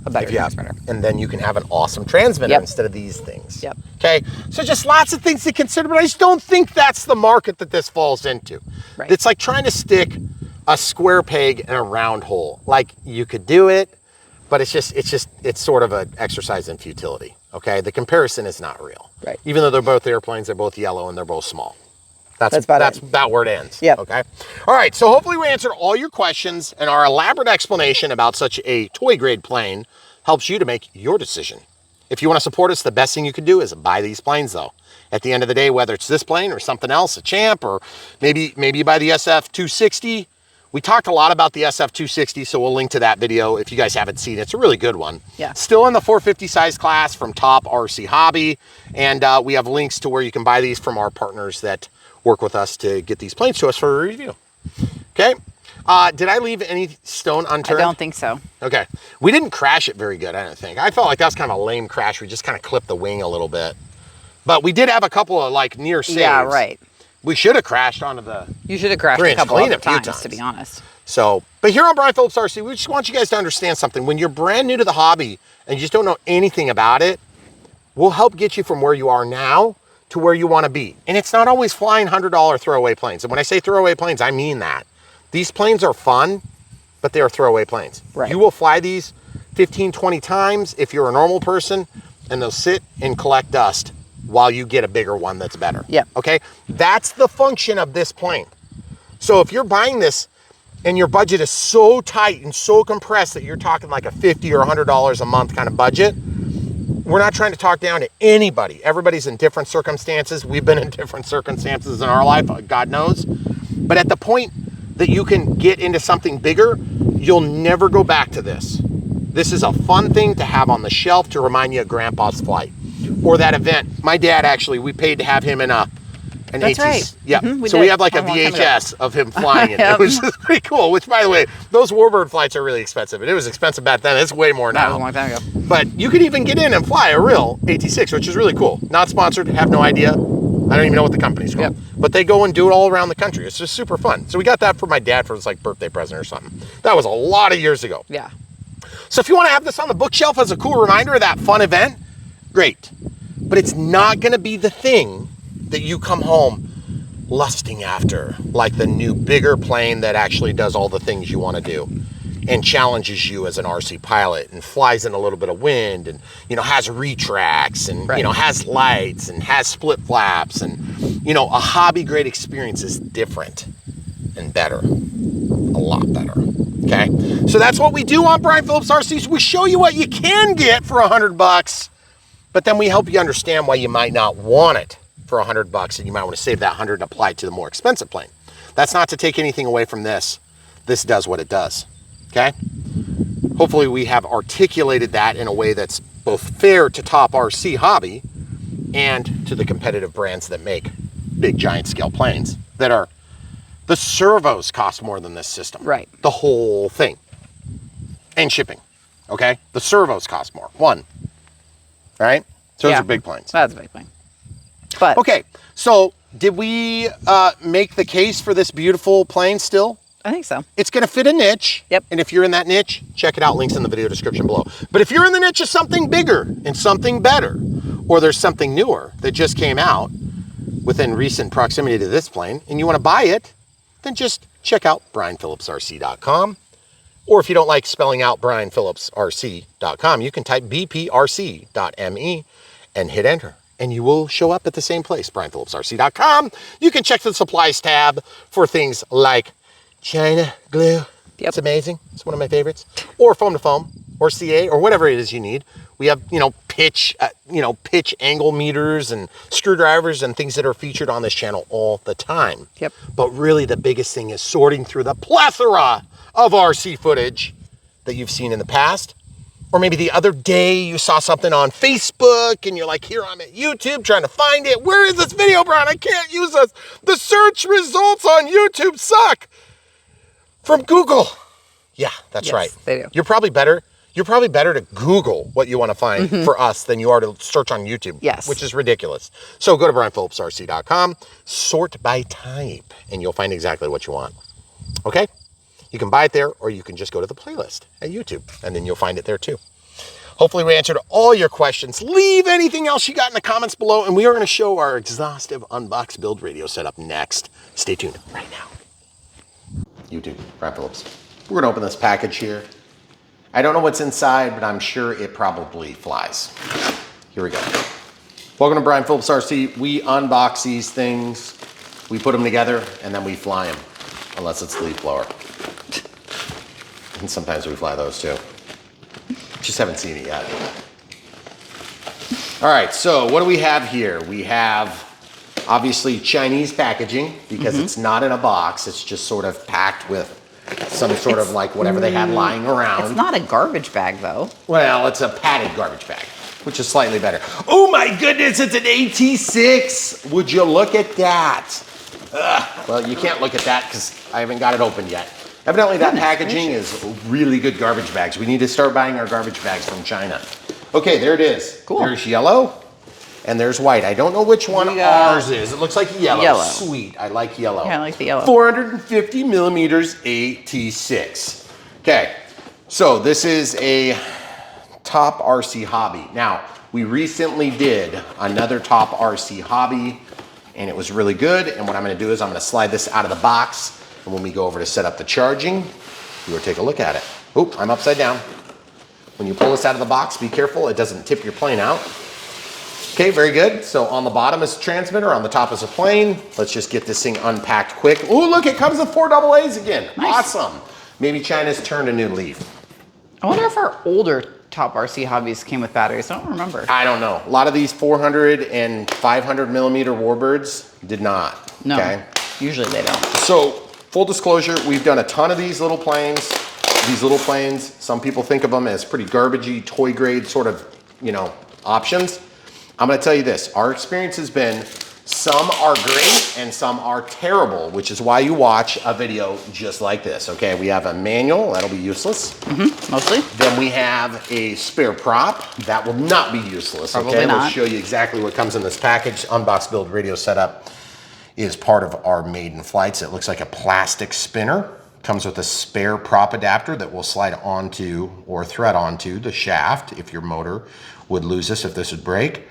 a better transmitter. And then you can have an awesome transmitter instead of these things. Yep. Okay, so just lots of things to consider, but I just don't think that's the market that this falls into. Right. It's like trying to stick a square peg in a round hole. Like, you could do it, but it's sort of an exercise in futility. Okay, the comparison is not real. Right. Even though they're both airplanes, they're both yellow and they're both small. That's about where it ends. Yep. Okay. All right. So hopefully we answered all your questions, and our elaborate explanation about such a toy grade plane helps you to make your decision. If you want to support us, the best thing you could do is buy these planes, though. At the end of the day, whether it's this plane or something else, a Champ, or maybe you buy the SF260. We talked a lot about the SF260, so we'll link to that video if you guys haven't seen it. It's a really good one. Yeah. Still in the 450 size class from Top RC Hobby, and we have links to where you can buy these from our partners that work with us to get these planes to us for a review. Okay. Did I leave any stone unturned? I don't think so. Okay. We didn't crash it very good, I don't think. I felt like that was kind of a lame crash. We just kind of clipped the wing a little bit. But we did have a couple of like near saves. Yeah, right. We should have crashed onto the... You should have crashed a couple other times, to be honest. So, but here on Brian Phillips RC, we just want you guys to understand something. When you're brand new to the hobby and you just don't know anything about it, we'll help get you from where you are now to where you want to be. And it's not always flying $100 throwaway planes. And when I say throwaway planes, I mean that. These planes are fun, but they are throwaway planes. Right. You will fly these 15, 20 times if you're a normal person, and they'll sit and collect dust while you get a bigger one that's better. Yep. Okay? That's the function of this plane. So if you're buying this and your budget is so tight and so compressed that you're talking like a $50 or $100 a month kind of budget, we're not trying to talk down to anybody. Everybody's in different circumstances. We've been in different circumstances in our life, God knows. But at the point that you can get into something bigger, you'll never go back to this. This is a fun thing to have on the shelf to remind you of Grandpa's flight or that event. My dad actually, we paid to have him in a an That's AT. right. Yeah. We So did we have like a long time ago. VHS of him flying it. Yep. It was just pretty cool. Which, by the way, those Warbird flights are really expensive, and it was expensive back then. It's way more That was now. a long time ago. But you could even get in and fly a real AT-6, which is really cool. Not sponsored. Have no idea. I don't even know what the company's called. Yep. But they go and do it all around the country. It's just super fun. So we got that for my dad for his like birthday present or something. That was a lot of years ago. Yeah. So if you want to have this on the bookshelf as a cool reminder of that fun event, great. But it's not going to be the thing that you come home lusting after, like the new bigger plane that actually does all the things you want to do and challenges you as an RC pilot and flies in a little bit of wind and, you know, has retracts and, Right. you know, has lights and has split flaps and, you know, a hobby grade experience is different and better, a lot better. Okay, so that's what we do on Brian Phillips RCs. We show you what you can get for $100, but then we help you understand why you might not want it for $100 and you might want to save that 100 and apply it to the more expensive plane. That's not to take anything away from this. This does what it does. Okay. Hopefully we have articulated that in a way that's both fair to top RC hobby and to the competitive brands that make big giant scale planes that are. The servos cost more than this system. Right. The whole thing. And shipping. Okay? The servos cost more. One. All right? So those are big planes. That's a big plane. But Okay. So did we make the case for this beautiful plane still? I think so. It's going to fit a niche. Yep. And if you're in that niche, check it out. Links in the video description below. But if you're in the niche of something bigger and something better, or there's something newer that just came out within recent proximity to this plane, and you want to buy it, then just check out brianphillipsrc.com. Or if you don't like spelling out brianphillipsrc.com, you can type bprc.me and hit enter. And you will show up at the same place, brianphillipsrc.com. You can check the supplies tab for things like China glue. Yep. It's amazing. It's one of my favorites. Or foam to foam, or CA, or whatever it is you need. We have, pitch angle meters and screwdrivers and things that are featured on this channel all the time. Yep. But really the biggest thing is sorting through the plethora of RC footage that you've seen in the past. Or maybe the other day you saw something on Facebook and you're like, here I'm at YouTube trying to find it. Where is this video, Brian? I can't use this. The search results on YouTube suck. From Google. Yeah, that's Yes, right. they do. You're probably better to Google what you want to find for us than you are to search on YouTube. Yes. Which is ridiculous. So go to brianphillipsrc.com, sort by type, and you'll find exactly what you want. Okay? You can buy it there, or you can just go to the playlist at YouTube, and then you'll find it there too. Hopefully we answered all your questions. Leave anything else you got in the comments below, and we are going to show our exhaustive Unbox build radio setup next. Stay tuned right now. YouTube, Brian Phillips. We're going to open this package here. I don't know what's inside, but I'm sure it probably flies. Here we go. Welcome to Brian Phillips RC. We unbox these things, we put them together, and then we fly them. Unless it's the leaf blower. And sometimes we fly those too. Just haven't seen it yet. All right, so what do we have here? We have obviously Chinese packaging because it's not in a box. It's just sort of packed with some sort of like whatever they had lying around. It's not a garbage bag though. Well, it's a padded garbage bag, which is slightly better. Oh my goodness, it's an AT-6. Would you look at that? Ugh. Well, you can't look at that because I haven't got it open yet. Evidently that packaging is really good garbage bags. We need to start buying our garbage bags from China. Okay, there it is. Cool. There's yellow and there's white. I don't know which one ours is. It looks like yellow. Yellow. Sweet, I like yellow. Yeah, I like the yellow. 450 millimeters AT-6. Okay, so this is a top RC hobby. Now, we recently did another top RC hobby and it was really good. And what I'm gonna do is I'm gonna slide this out of the box. And when we go over to set up the charging, you will take a look at it. Oop, I'm upside down. When you pull this out of the box, be careful, it doesn't tip your plane out. Okay, very good. So on the bottom is a transmitter, on the top is a plane. Let's just get this thing unpacked quick. Ooh, look, it comes with 4 AA's again. Nice. Awesome. Maybe China's turned a new leaf. I wonder if our older top RC hobbies came with batteries. I don't remember. I don't know. A lot of these 400 and 500 millimeter warbirds did not. No, Okay. usually they don't. So full disclosure, we've done a ton of these little planes. These little planes, some people think of them as pretty garbagey, toy grade sort of, options. I'm gonna tell you this, our experience has been Some are great and some are terrible, which is why you watch a video just like this. Okay, we have a manual, that'll be useless. Mostly. Then we have a spare prop, that will not be useless. Probably okay, not. we'll show you exactly what comes in this package. Unbox Build Radio Setup is part of our Maiden Flights. It looks like a plastic spinner. Comes with a spare prop adapter that will slide onto or thread onto the shaft if your motor would lose this, if this would break.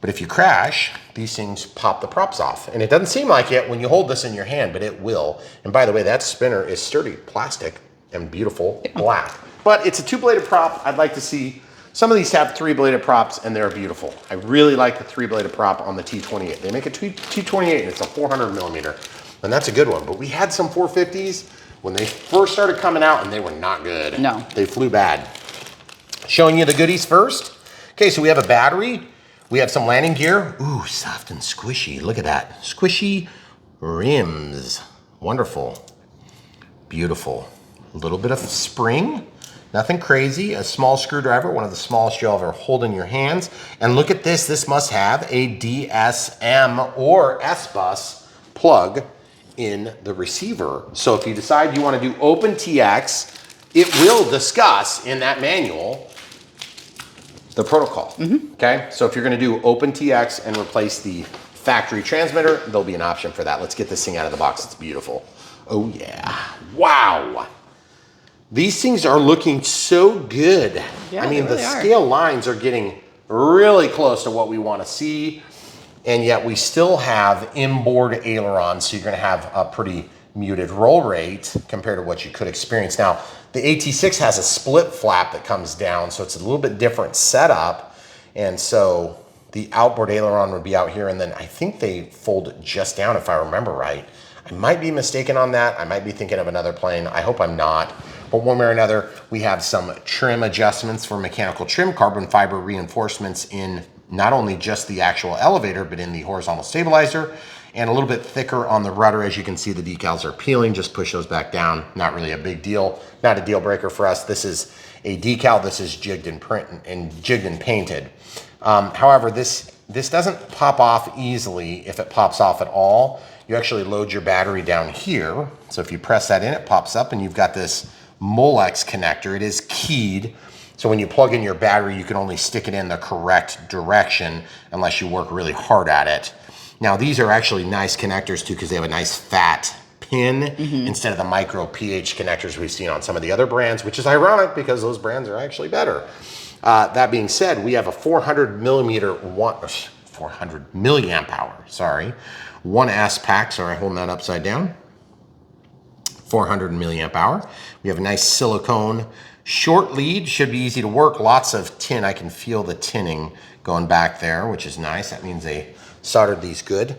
But if you crash, these things pop the props off. And it doesn't seem like it when you hold this in your hand, but it will. And by the way, that spinner is sturdy plastic and beautiful black. But it's a 2-bladed prop. I'd like to see, some of these have 3-bladed props and they're beautiful. I really like the 3-bladed prop on the T28. They make a T28 and it's a 400 millimeter. And that's a good one. But we had some 450s when they first started coming out and they were not good. No. They flew bad. Showing you the goodies first. Okay, so we have a battery. We have some landing gear. Ooh, soft and squishy. Look at that. Squishy rims. Wonderful. Beautiful. A little bit of spring. Nothing crazy. A small screwdriver, one of the smallest you'll ever hold in your hands. And look at this. This must have a DSM or S-Bus plug in the receiver. So if you decide you want to do OpenTX, it will discuss in that manual the protocol. Okay, so if you're going to do OpenTX and replace the factory transmitter, there'll be an option for that. Let's get this thing out of the box. It's beautiful. Oh yeah, wow. These things are looking so good. Yeah, I mean, they really the are. scale lines are getting really close to what we want to see, and yet we still have inboard ailerons, so you're going to have a pretty muted roll rate compared to what you could experience. Now, the AT-6 has a split flap that comes down, so it's a little bit different setup. And so the outboard aileron would be out here, and then I think they fold just down if I remember right. I might be mistaken on that. I might be thinking of another plane. I hope I'm not. But one way or another, we have some trim adjustments for mechanical trim, carbon fiber reinforcements in not only just the actual elevator, but in the horizontal stabilizer, and a little bit thicker on the rudder. As you can see, the decals are peeling. Just push those back down. Not really a big deal. Not a deal breaker for us. This is a decal. This is jigged and painted. However, this doesn't pop off easily. If it pops off at all, you actually load your battery down here. So if you press that in, it pops up, and you've got this Molex connector. It is keyed. So when you plug in your battery, you can only stick it in the correct direction unless you work really hard at it. Now, these are actually nice connectors too, because they have a nice fat pin instead of the micro PH connectors we've seen on some of the other brands, which is ironic because those brands are actually better. That being said, we have a 400 milliamp hour, sorry, 1S pack. Sorry, holding that upside down. 400 milliamp hour. We have a nice silicone short lead, should be easy to work. Lots of tin. I can feel the tinning going back there, which is nice. That means they soldered these good.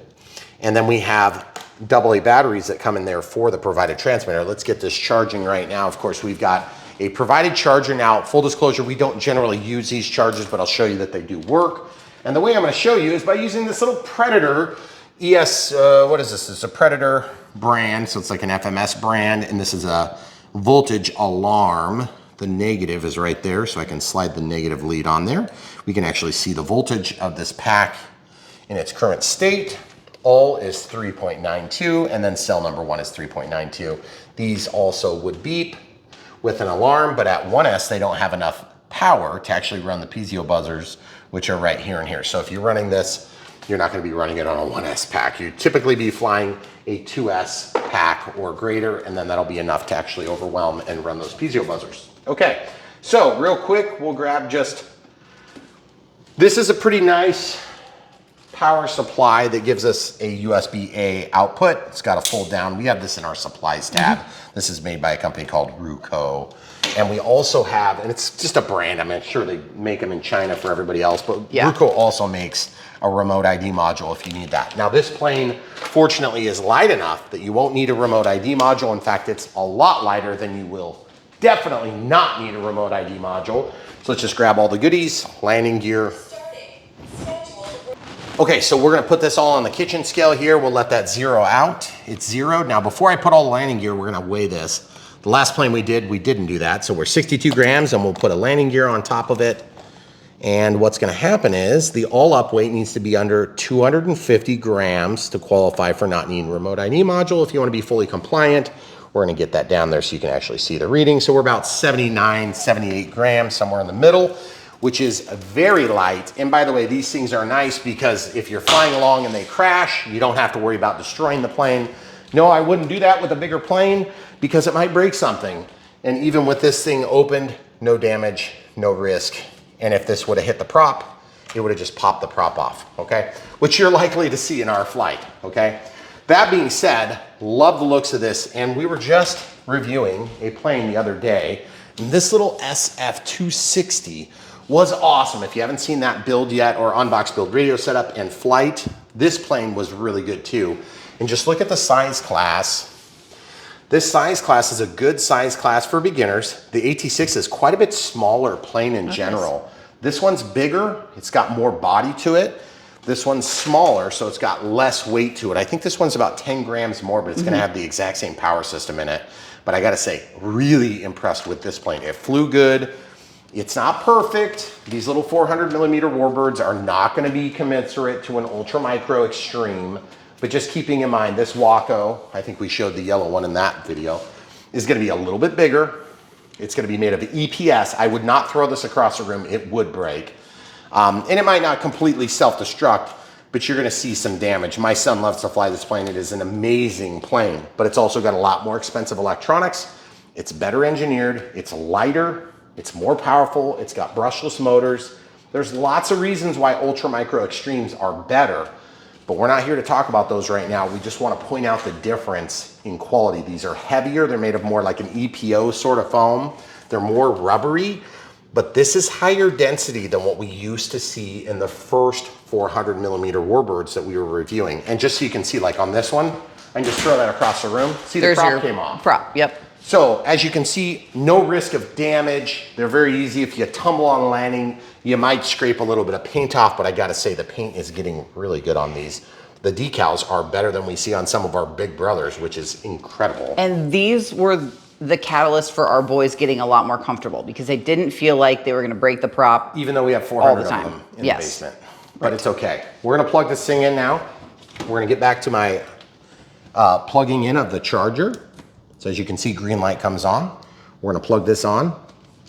And then we have AA batteries that come in there for the provided transmitter. Let's get this charging right now. Of course, we've got a provided charger now. Full disclosure, we don't generally use these chargers, but I'll show you that they do work. And the way I'm going to show you is by using this little Predator ES, what is this? It's a Predator brand, so it's like an FMS brand, and this is a voltage alarm. The negative is right there, so I can slide the negative lead on there. We can actually see the voltage of this pack in its current state. All is 3.92, and then cell number 1 is 3.92. These also would beep with an alarm, but at 1S, they don't have enough power to actually run the piezo buzzers, which are right here and here. So if you're running this, you're not going to be running it on a 1S pack. You typically be flying a 2S pack or greater, and then that'll be enough to actually overwhelm and run those piezo buzzers. Okay, so real quick, we'll grab just, this is a pretty nice power supply that gives us a USB-A output. It's got a fold down. We have this in our supplies tab. This is made by a company called Ruco. And we also have, and it's just a brand, I'm sure they make them in China for everybody else, but Ruco also makes a remote ID module if you need that. Now this plane, fortunately, is light enough that you won't need a remote ID module. In fact, it's a lot lighter than you will definitely not need a remote ID module. So let's just grab all the goodies, landing gear. Okay, so we're gonna put this all on the kitchen scale here. We'll let that zero out. It's zeroed. Now, before I put all the landing gear, we're gonna weigh this. The last plane we didn't do that. So we're 62 grams, and we'll put a landing gear on top of it. And what's gonna happen is the all-up weight needs to be under 250 grams to qualify for not needing remote ID module. If you wanna be fully compliant, we're gonna get that down there so you can actually see the reading. So we're about 79, 78 grams, somewhere in the middle, which is very light. And by the way, these things are nice because if you're flying along and they crash, you don't have to worry about destroying the plane. No, I wouldn't do that with a bigger plane because it might break something. And even with this thing opened, no damage, no risk. And if this would have hit the prop, it would have just popped the prop off, okay? Which you're likely to see in our flight, okay? That being said, love the looks of this. And we were just reviewing a plane the other day. And this little SF-260 was awesome. If you haven't seen that build yet, or Unbox build radio setup and flight, this plane was really good too. And just look at the size class. This size class is a good size class for beginners. The AT-6 is quite a bit smaller plane in general. This one's bigger, it's got more body to it. This one's smaller, so it's got less weight to it. I think this one's about 10 grams more, but it's gonna have the exact same power system in it. But I gotta say, really impressed with this plane. It flew good. It's not perfect. These little 400 millimeter warbirds are not gonna be commensurate to an ultra micro extreme. But just keeping in mind, this Waco, I think we showed the yellow one in that video, is gonna be a little bit bigger. It's gonna be made of EPS. I would not throw this across the room, it would break. And it might not completely self-destruct, but you're gonna see some damage. My son loves to fly this plane. It is an amazing plane, but it's also got a lot more expensive electronics. It's better engineered, it's lighter, it's more powerful, it's got brushless motors. There's lots of reasons why ultra micro extremes are better. But we're not here to talk about those right now. We just want to point out the difference in quality. These are heavier. They're made of more like an EPO sort of foam. They're more rubbery, but this is higher density than what we used to see in the first 400 millimeter warbirds that we were reviewing. And just so you can see, like on this one, I can just throw that across the room. See, the prop came off. Prop, yep. So as you can see, no risk of damage. They're very easy. If you tumble on landing, you might scrape a little bit of paint off, but I gotta say the paint is getting really good on these. The decals are better than we see on some of our big brothers, which is incredible. And these were the catalyst for our boys getting a lot more comfortable because they didn't feel like they were gonna break the prop. Even though we have 400 of them in the basement. But it's okay. We're gonna plug this thing in now. We're gonna get back to my plugging in of the charger. So as you can see, green light comes on. We're gonna plug this on.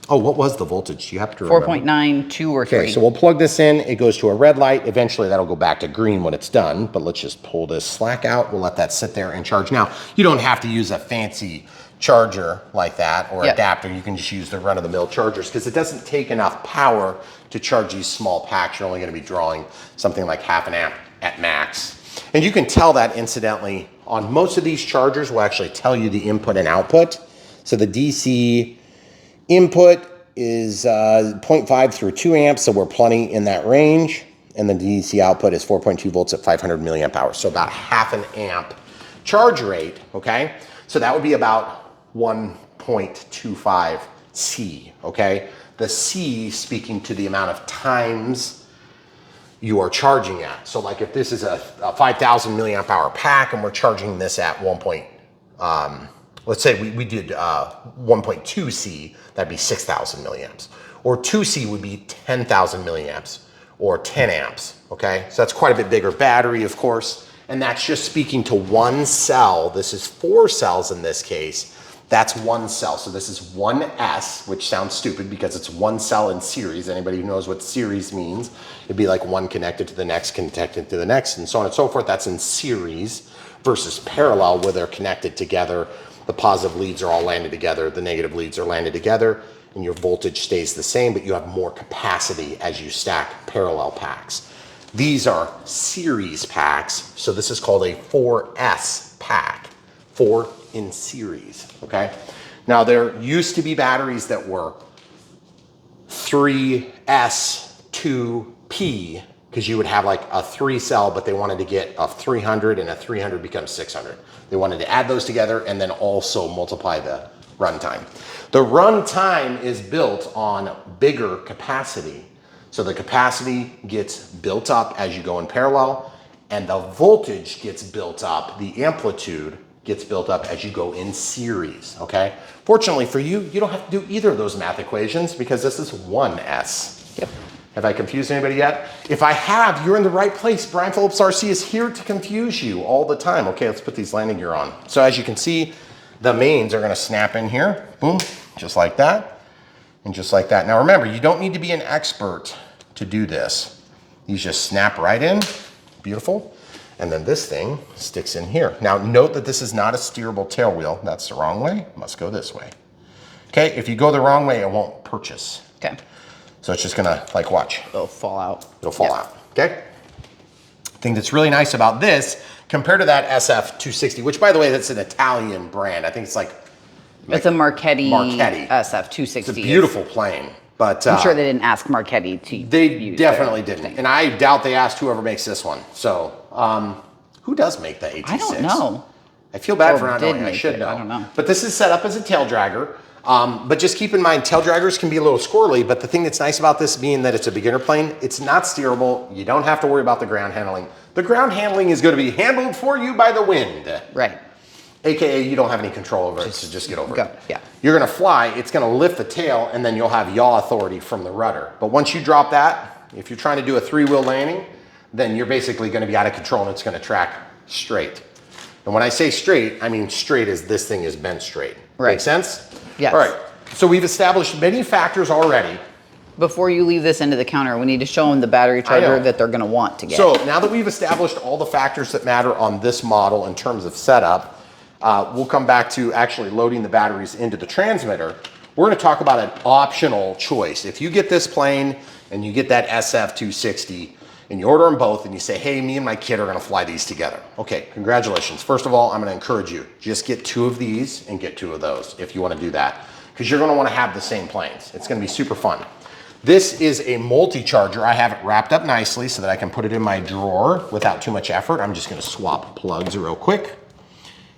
Oh, what was the voltage? You have to remember. 4.92 or 3. Okay, so we'll plug this in. It goes to a red light. Eventually that'll go back to green when it's done, but let's just pull this slack out. We'll let that sit there and charge. Now, you don't have to use a fancy charger like that or adapter. You can just use the run-of-the-mill chargers because it doesn't take enough power to charge these small packs. You're only gonna be drawing something like half an amp at max. And you can tell that incidentally on most of these chargers will actually tell you the input and output. So the DC input is 0.5 through 2 amps, so we're plenty in that range. And the DC output is 4.2 volts at 500 milliamp hours, so about half an amp charge rate, okay? So that would be about 1.25 C, okay? The C speaking to the amount of times you are charging at. So like if this is a 5,000 milliamp hour pack and we're charging this at let's say we did 1.2 C, that'd be 6,000 milliamps. Or 2 C would be 10,000 milliamps or 10 amps, okay? So that's quite a bit bigger battery, of course. And that's just speaking to one cell. This is 4 cells in this case. That's one cell. So this is 1S, which sounds stupid because it's one cell in series. Anybody who knows what series means, it'd be like one connected to the next, connected to the next, and so on and so forth. That's in series versus parallel where they're connected together. The positive leads are all landed together. The negative leads are landed together and your voltage stays the same, but you have more capacity as you stack parallel packs. These are series packs. So this is called a 4S pack, 4 in series, okay? Now there used to be batteries that were 3S2P because you would have like a 3 cell, but they wanted to get a 300 and a 300 becomes 600. They wanted to add those together and then also multiply the runtime. The runtime is built on bigger capacity. So the capacity gets built up as you go in parallel and the voltage gets built up, the amplitude gets built up as you go in series, okay? Fortunately for you, you don't have to do either of those math equations because this is 1S. Yep. Have I confused anybody yet? If I have, you're in the right place. Brian Phillips RC is here to confuse you all the time. Okay, let's put these landing gear on. So as you can see, the mains are gonna snap in here. Boom, just like that, and just like that. Now remember, you don't need to be an expert to do this. These just snap right in, beautiful. And then this thing sticks in here. Now note that this is not a steerable tail wheel. That's the wrong way, must go this way. Okay, if you go the wrong way, it won't purchase. Okay. So it's just gonna, like, watch. It'll fall out. It'll fall out, okay? Thing that's really nice about this, compared to that SF260, which by the way, that's an Italian brand. I think it's like it's a Marchetti SF260. It's a beautiful plane, but I'm sure they didn't ask Marchetti to they use definitely didn't. And I doubt they asked whoever makes this one. So who does make the AT-6? I don't know. I feel bad Or for not did knowing. I make should it, know. I don't know. But this is set up as a tail dragger. But just keep in mind, tail draggers can be a little squirrely, but the thing that's nice about this being that it's a beginner plane, it's not steerable. You don't have to worry about the ground handling. The ground handling is going to be handled for you by the wind. Right. AKA you don't have any control over it, so just get over it. Yeah. You're going to fly, it's going to lift the tail, and then you'll have yaw authority from the rudder. But once you drop that, if you're trying to do a 3-wheel landing, then you're basically going to be out of control and it's going to track straight. And when I say straight, I mean straight as this thing is bent straight. Right. Make sense? Yes. All right, so we've established many factors already. Before you leave this into the counter, we need to show them the battery charger that they're gonna want to get. So now that we've established all the factors that matter on this model in terms of setup, we'll come back to actually loading the batteries into the transmitter. We're gonna talk about an optional choice. If you get this plane and you get that SF260, and you order them both and you say, hey, me and my kid are gonna fly these together. Okay, congratulations. First of all, I'm gonna encourage you, just get 2 of these and get 2 of those if you wanna do that, because you're gonna wanna have the same planes. It's gonna be super fun. This is a multi-charger. I have it wrapped up nicely so that I can put it in my drawer without too much effort. I'm just gonna swap plugs real quick,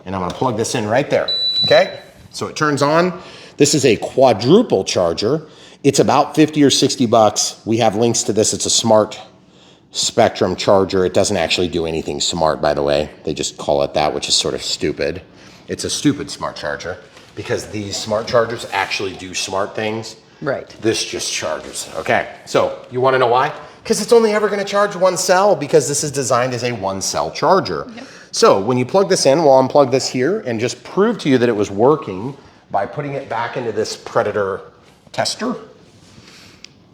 and I'm gonna plug this in right there, okay? So it turns on. This is a quadruple charger. It's about 50 or 60 bucks. We have links to this. It's a smart Spectrum charger. It doesn't actually do anything smart, by the way. They just call it that, which is sort of stupid. It's a stupid smart charger because these smart chargers actually do smart things. Right. This just charges. Okay, so you want to know why? Because it's only ever going to charge 1 cell because this is designed as a 1-cell charger. Yep. So when you plug this in, we'll unplug this here and just prove to you that it was working by putting it back into this Predator tester.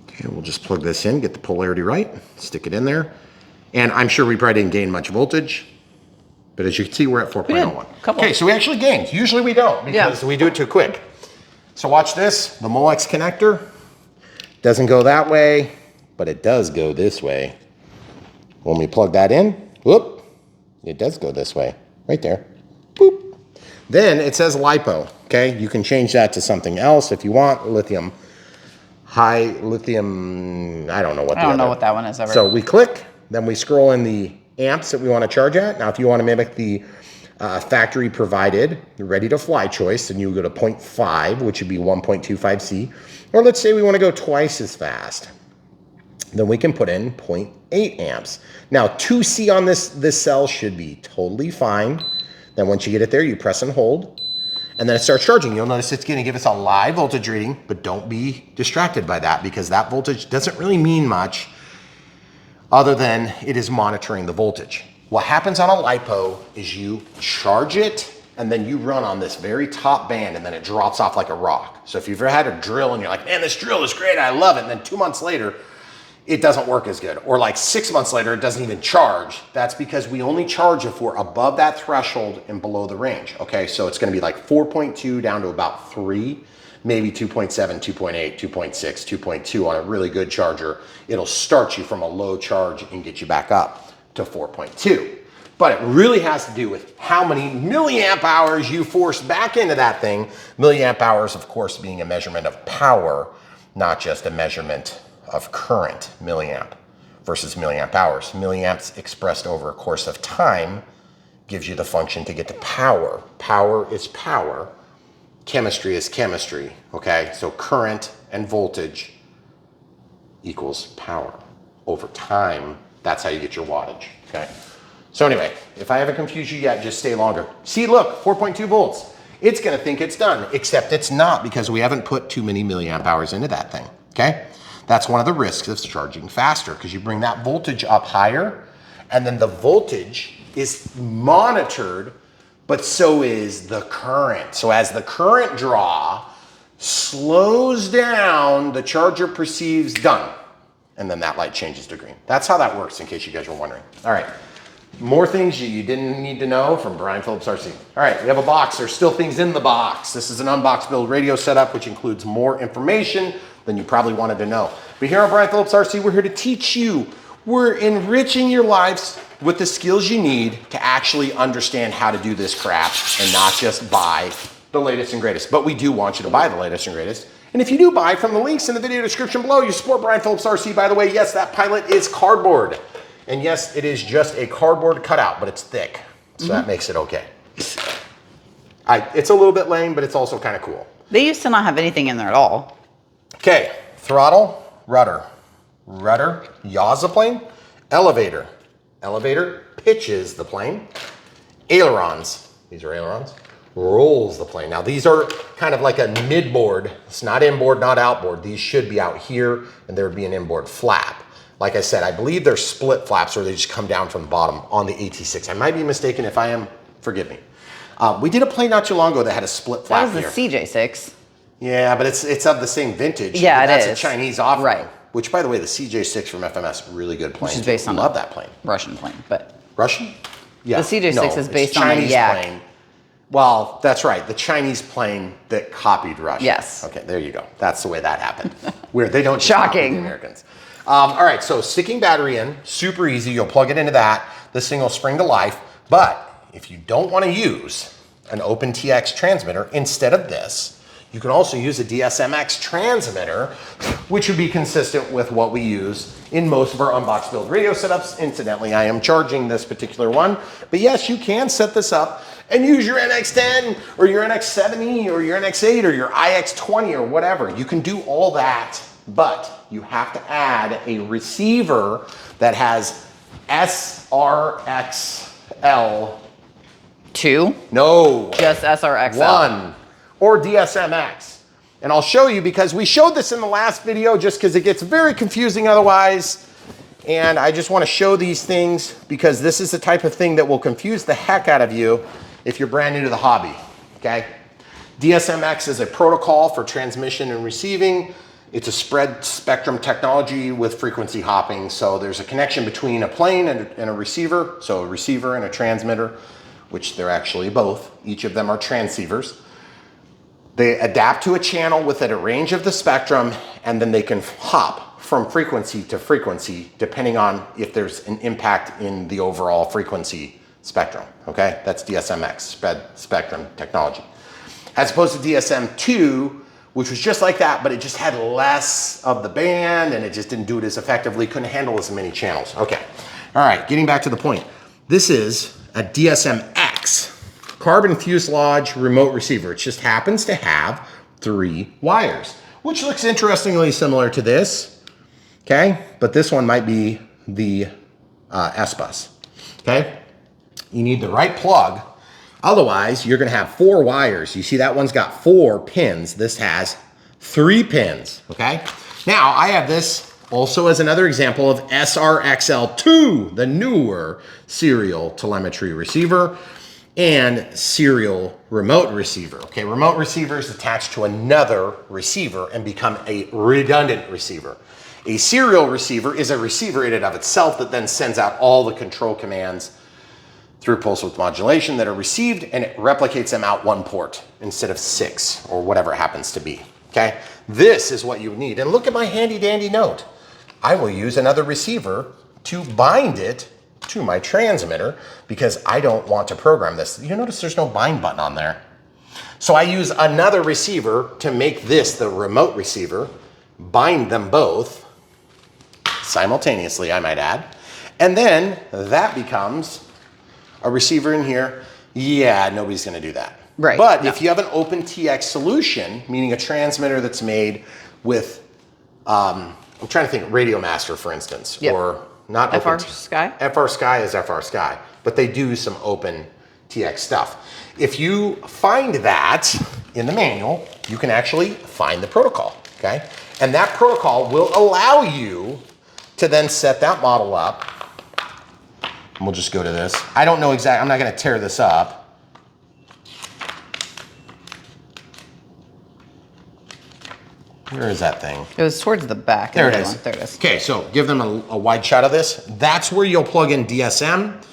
Okay, we'll just plug this in, get the polarity right, stick it in there. And I'm sure we probably didn't gain much voltage, but as you can see, we're at 4.01. Okay, so we actually gained. Usually we don't because we do it too quick. So watch this, the Molex connector doesn't go that way, but it does go this way. When we plug that in, whoop, it does go this way, right there, boop. Then it says LiPo, okay? You can change that to something else if you want, lithium. High lithium, I don't know what I don't know what that one is ever. So we click, then we scroll in the amps that we want to charge at. Now, if you want to mimic the factory provided ready to fly choice, then you go to 0.5, which would be 1.25C. Or let's say we want to go twice as fast. Then we can put in 0.8 amps. Now 2C on this cell should be totally fine. Then once you get it there, you press and hold. And then it starts charging. You'll notice it's gonna give us a live voltage reading, but don't be distracted by that because that voltage doesn't really mean much other than it is monitoring the voltage. What happens on a LiPo is you charge it and then you run on this very top band and then it drops off like a rock. So if you've ever had a drill and you're like, man, this drill is great, I love it. And then 2 months later, it doesn't work as good. Or like 6 months later, it doesn't even charge. That's because we only charge if we're above that threshold and below the range. Okay, so it's gonna be like 4.2 down to about 3, maybe 2.7, 2.8, 2.6, 2.2 on a really good charger. It'll start you from a low charge and get you back up to 4.2. But it really has to do with how many milliamp hours you force back into that thing. Milliamp hours, of course, being a measurement of power, not just a measurement of current, milliamp versus milliamp hours. Milliamps expressed over a course of time gives you the function to get to power. Power is power. Chemistry is chemistry, okay? So current and voltage equals power. Over time, that's how you get your wattage, okay? So anyway, if I haven't confused you yet, just stay longer. See, look, 4.2 volts. It's gonna think it's done, except it's not because we haven't put too many milliamp hours into that thing, okay? That's one of the risks of charging faster, because you bring that voltage up higher, and then the voltage is monitored, but so is the current. So as the current draw slows down, the charger perceives done, and then that light changes to green. That's how that works, in case you guys were wondering. All right, more things you didn't need to know from Brian Phillips RC. All right, we have a box. There's still things in the box. This is an Unbox build radio setup, which includes more information than you probably wanted to know. But here on Brian Phillips RC, we're here to teach you. We're enriching your lives with the skills you need to actually understand how to do this crap and not just buy the latest and greatest. But we do want you to buy the latest and greatest. And if you do buy from the links in the video description below, you support Brian Phillips RC. By the way, yes, that Pilot is cardboard. And yes, it is just a cardboard cutout, but it's thick. So that makes it okay. It's a little bit lame, but it's also kind of cool. They used to not have anything in there at all. Okay, throttle, rudder. Rudder yaws the plane. Elevator. Elevator pitches the plane. Ailerons. These are ailerons. Rolls the plane. Now these are kind of like a mid-board. It's not inboard, not outboard. These should be out here, and there would be an inboard flap. Like I said, I believe they're split flaps, or they just come down from the bottom on the AT-6. I might be mistaken. If I am, forgive me. We did a plane not too long ago that had a split flap here. That was the CJ6. Yeah, but it's of the same vintage. Yeah, That's it is. a Chinese offering. Right. Which, by the way, the CJ6 from FMS, really good plane. Which is based on love that plane. Russian plane, but Russian? Yeah. the CJ6 is based on a Chinese Yak. plane. Well, that's right. The Chinese plane that copied Russia. Yes. Okay, there you go. That's the way that happened. Weird. They don't just Shocking. copy the Americans. All right, so sticking battery in, super easy. You'll plug it into that. This thing will spring to life. But if you don't want to use an OpenTX transmitter instead of this, you can also use a DSMX transmitter, which would be consistent with what we use in most of our Unbox build radio setups. Incidentally, I am charging this particular one. But yes, you can set this up and use your NX10 or your NX70 or your NX8 or your iX20 or whatever. You can do all that, but you have to add a receiver that has SRXL. 2? No. Just SRXL. 1. Or DSMX. And I'll show you, because we showed this in the last video just because it gets very confusing otherwise. And I just want to show these things because this is the type of thing that will confuse the heck out of you if you're brand new to the hobby, okay? DSMX is a protocol for transmission and receiving. It's a spread spectrum technology with frequency hopping. So there's a connection between a plane and a receiver. So a receiver and a transmitter, which they're actually both. Each of them are transceivers. They adapt to a channel within a range of the spectrum, and then they can hop from frequency to frequency depending on if there's an impact in the overall frequency spectrum, okay? That's DSMX, spread spectrum technology. As opposed to DSM2, which was just like that, but it just had less of the band and it just didn't do it as effectively, couldn't handle as many channels. Okay, all right, getting back to the point. This is a DSMX. Carbon fuselage remote receiver. It just happens to have 3 wires, which looks interestingly similar to this, okay? But this one might be the S-Bus, okay? You need the right plug. Otherwise, you're gonna have 4 wires. You see that one's got 4 pins. This has 3 pins, okay? Now, I have this also as another example of SRXL2, the newer serial telemetry receiver and serial remote receiver. Okay, remote receiver is attached to another receiver and become a redundant receiver. A serial receiver is a receiver in and of itself that then sends out all the control commands through pulse width modulation that are received, and it replicates them out 1 port instead of 6 or whatever it happens to be, okay? This is what you need. And look at my handy dandy note. I will use another receiver to bind it to my transmitter because I don't want to program this. You notice there's no bind button on there. So I use another receiver to make this the remote receiver, bind them both simultaneously, I might add, and then that becomes a receiver in here. Yeah, nobody's gonna do that. Right. But if you have an OpenTX solution, meaning a transmitter that's made with, I'm trying to think, Radio Master, for instance, or not FR Sky? FR Sky is FR Sky, but they do some OpenTX stuff. If you find that in the manual, you can actually find the protocol. okay? And that protocol will allow you to then set that model up. And we'll just go to this. I don't know exactly, I'm not gonna tear this up. Where is that thing? It was towards the back. There it is. There it is. Okay, so give them a wide shot of this. That's where you'll plug in DSM,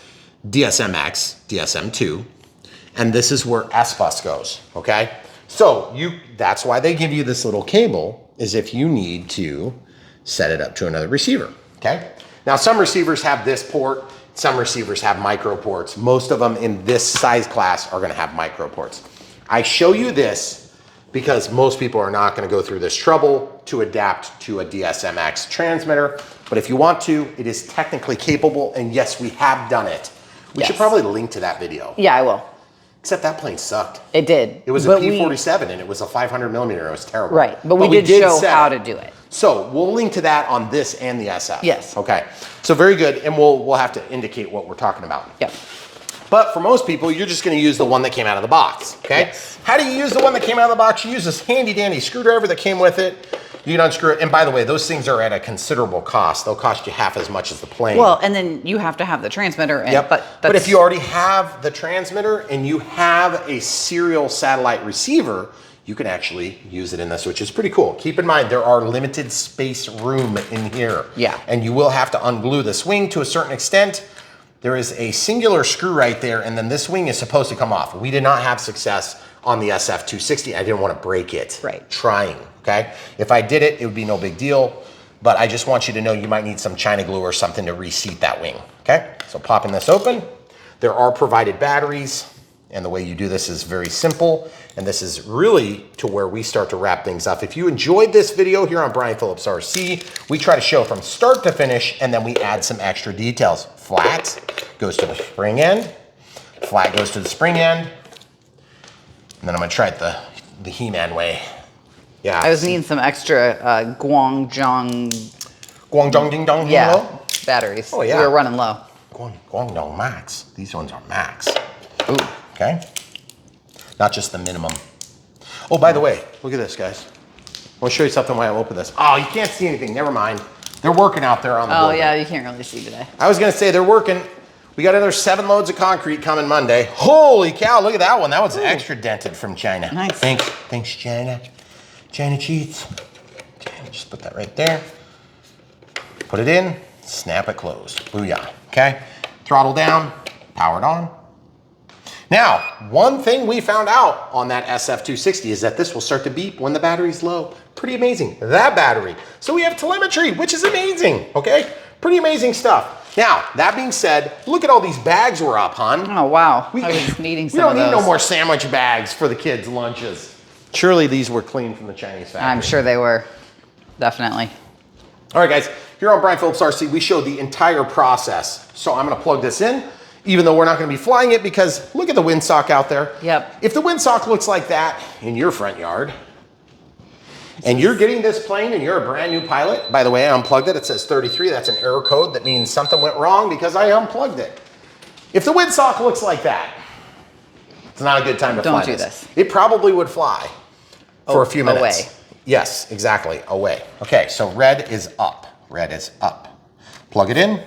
DSMX, DSM2, and this is where S-Bus goes, okay? So that's why they give you this little cable, is if you need to set it up to another receiver, okay? Now, some receivers have this port, some receivers have micro ports. Most of them in this size class are gonna have micro ports. I show you this because most people are not gonna go through this trouble to adapt to a DSMX transmitter. But if you want to, it is technically capable, and yes, we have done it. We should probably link to that video. Yeah, I will. Except that plane sucked. It did. It was a P-47 and it was a 500 millimeter. It was terrible. Right, but we did show how to do it. So we'll link to that on this and the SF. Yes. Okay, so very good, and we'll have to indicate what we're talking about. Yep. But for most people, you're just gonna use the one that came out of the box, okay? Yes. How do you use the one that came out of the box? You use this handy dandy screwdriver that came with it. You can unscrew it, and by the way, those things are at a considerable cost. They'll cost you half as much as the plane. Well, and then you have to have the transmitter. And, yep. But if you already have the transmitter and you have a serial satellite receiver, you can actually use it in this, which is pretty cool. Keep in mind, there are limited space room in here. Yeah. And you will have to unglue this wing to a certain extent. There is a singular screw right there, and then this wing is supposed to come off. We did not have success on the SF-260. I didn't want to break it. Right. Trying, okay? If I did it, it would be no big deal, but I just want you to know you might need some China glue or something to reseat that wing, okay? So popping this open, there are provided batteries, and the way you do this is very simple, and this is really to where we start to wrap things up. If you enjoyed this video here on Brian Phillips RC, we try to show from start to finish, and then we add some extra details. Flat goes to the spring end, flat goes to the spring end, and then I'm gonna try it the He-Man way. Yeah. I was needing some extra Guangzhong Ding Dong. Hello? batteries. Oh, yeah. We were running low. Guangdong Max. These ones are Max. Ooh. Okay? Not just the minimum. Oh, by the way, look at this, guys. I want to show you something while I open this. Oh, you can't see anything. Never mind. They're working out there on the building. Yeah, you can't really see today. I was going to say they're working. We got another 7 loads of concrete coming Monday. Holy cow, look at that one. That was extra dented from China. Nice. Thanks, China. China cheats. Okay, just put that right there. Put it in, snap it closed. Booyah. Okay? Throttle down, powered on. Now, one thing we found out on that SF-260 is that this will start to beep when the battery's low. Pretty amazing, that battery. So we have telemetry, which is amazing, okay? Pretty amazing stuff. Now, that being said, look at all these bags we're up, hon. Oh, wow. I was needing some of those. We don't need no more sandwich bags for the kids' lunches. Surely these were clean from the Chinese factory. I'm sure they were, definitely. All right, guys, here on Brian Phillips RC, we show the entire process. So I'm gonna plug this in, even though we're not gonna be flying it, because look at the windsock out there. Yep. If the windsock looks like that in your front yard, and you're getting this plane and you're a brand new pilot, by the way, I unplugged it, it says 33, that's an error code. That means something went wrong because I unplugged it. If the windsock looks like that, it's not a good time to fly this. It probably would fly for a few minutes. Away. Yes, exactly, away. Okay, so red is up. Red is up. Plug it in.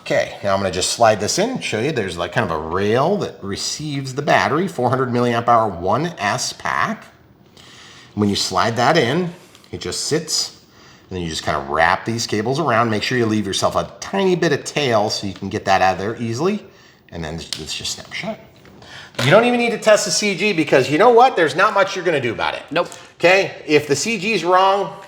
Okay, now I'm gonna just slide this in, show you there's like kind of a rail that receives the battery, 400 milliamp hour 1S pack. When you slide that in, it just sits, and then you just kind of wrap these cables around. Make sure you leave yourself a tiny bit of tail so you can get that out of there easily, and then it's just snap shut. You don't even need to test the CG because you know what? There's not much you're gonna do about it. Nope. Okay, if the CG's wrong,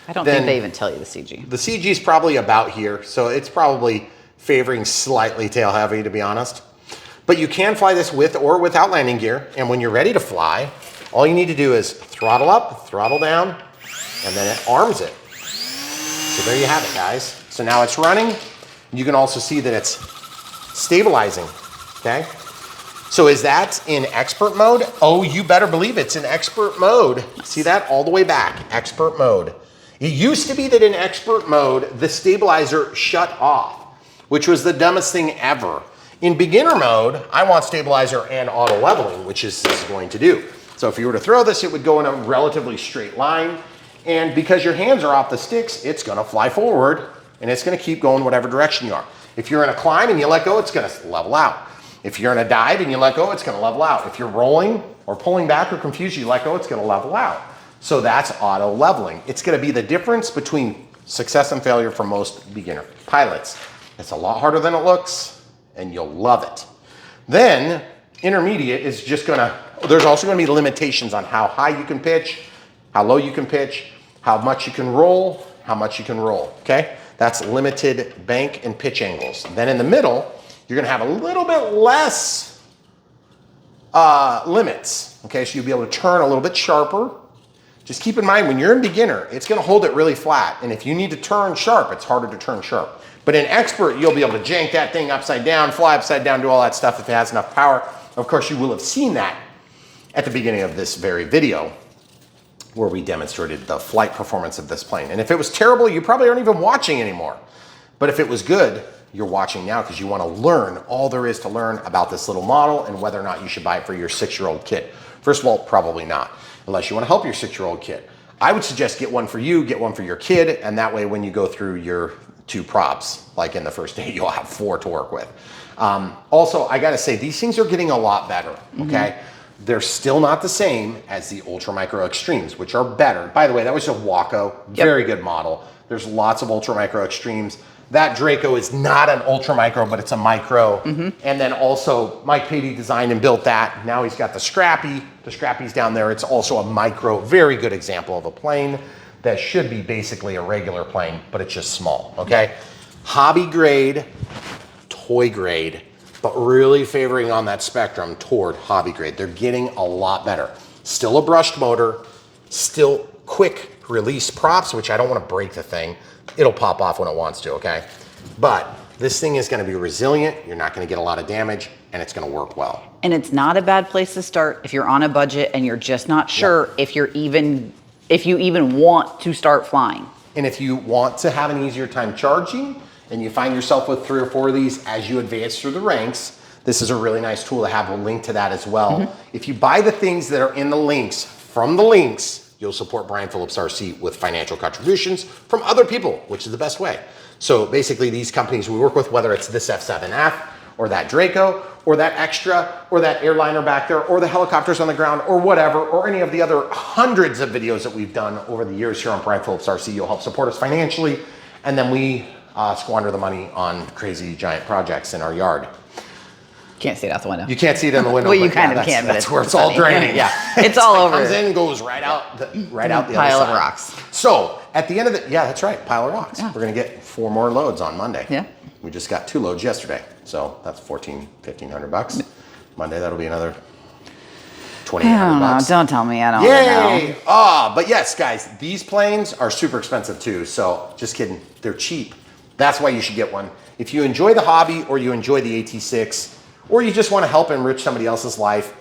I don't think they even tell you the CG. The CG's probably about here, so it's probably favoring slightly tail heavy, to be honest. But you can fly this with or without landing gear, and when you're ready to fly, all you need to do is throttle up, throttle down, and then it arms it. So there you have it, guys. So now it's running. You can also see that it's stabilizing, okay? So is that in expert mode? Oh, you better believe it's in expert mode. See that all the way back, expert mode. It used to be that in expert mode, the stabilizer shut off, which was the dumbest thing ever. In beginner mode, I want stabilizer and auto leveling, which is going to do. So if you were to throw this, it would go in a relatively straight line, And because your hands are off the sticks, it's gonna fly forward and it's gonna keep going whatever direction you are. If you're in a climb and you let go, it's gonna level out. If you're in a dive and you let go, it's gonna level out. If you're rolling or pulling back or confused, you let go, it's gonna level out. So that's auto leveling. It's gonna be the difference between success and failure for most beginner pilots. It's a lot harder than it looks, and you'll love it. Then intermediate is just gonna, there's also gonna be limitations on how high you can pitch, how low you can pitch, how much you can roll, how much you can roll, okay? That's limited bank and pitch angles. Then in the middle, you're gonna have a little bit less limits, okay? So you'll be able to turn a little bit sharper. Just keep in mind, when you're in beginner, it's gonna hold it really flat. And if you need to turn sharp, it's harder to turn sharp. But in expert, you'll be able to jank that thing upside down, fly upside down, do all that stuff if it has enough power. Of course, you will have seen that at the beginning of this very video where we demonstrated the flight performance of this plane. And if it was terrible, you probably aren't even watching anymore. But if it was good, you're watching now because you want to learn all there is to learn about this little model and whether or not you should buy it for your 6-year-old kid. First of all, probably not, unless you want to help your 6-year-old kid. I would suggest get one for you, get one for your kid, and that way when you go through your 2 props, like in the first day, you'll have 4 to work with. Also, I gotta say, these things are getting a lot better, okay? They're still not the same as the Ultra Micro Extremes, which are better. By the way, that was a Waco, very good model. There's lots of Ultra Micro Extremes. That Draco is not an Ultra Micro, but it's a Micro. And then also, Mike Patey designed and built that. Now he's got the Scrappy. The Scrappy's down there. It's also a Micro, very good example of a plane that should be basically a regular plane, but it's just small, okay? Hobby grade, toy grade, but really favoring on that spectrum toward hobby grade. They're getting a lot better. Still a brushed motor, still quick release props, which I don't want to break the thing. It'll pop off when it wants to, okay? But this thing is going to be resilient. You're not going to get a lot of damage, and it's going to work well. And it's not a bad place to start if you're on a budget and you're just not sure if you even want to start flying. And if you want to have an easier time charging, and you find yourself with 3 or 4 of these as you advance through the ranks, this is a really nice tool to have. We'll link to that as well. If you buy the things that are in the links from the links, you'll support Brian Phillips RC with financial contributions from other people, which is the best way. So basically these companies we work with, whether it's this F7F or that Draco or that Extra or that airliner back there or the helicopters on the ground or whatever, or any of the other hundreds of videos that we've done over the years here on Brian Phillips RC, you'll help support us financially. And then we squander the money on crazy giant projects in our yard. Can't see it out the window. You can't see it in the window. Well, you kind of can, but that's where it's all draining. Yeah, it's all over. Comes in and goes right out the pile other of side. rocks. So at the end of the, that's right, pile of rocks. We're gonna get 4 more loads on Monday. Yeah. We just got 2 loads yesterday, so that's $1,500. Monday that'll be another $2,800. Don't tell me, I don't know. But yes, guys, these planes are super expensive too. So just kidding, they're cheap. That's why you should get one. If you enjoy the hobby or you enjoy the AT-6 or you just want to help enrich somebody else's life,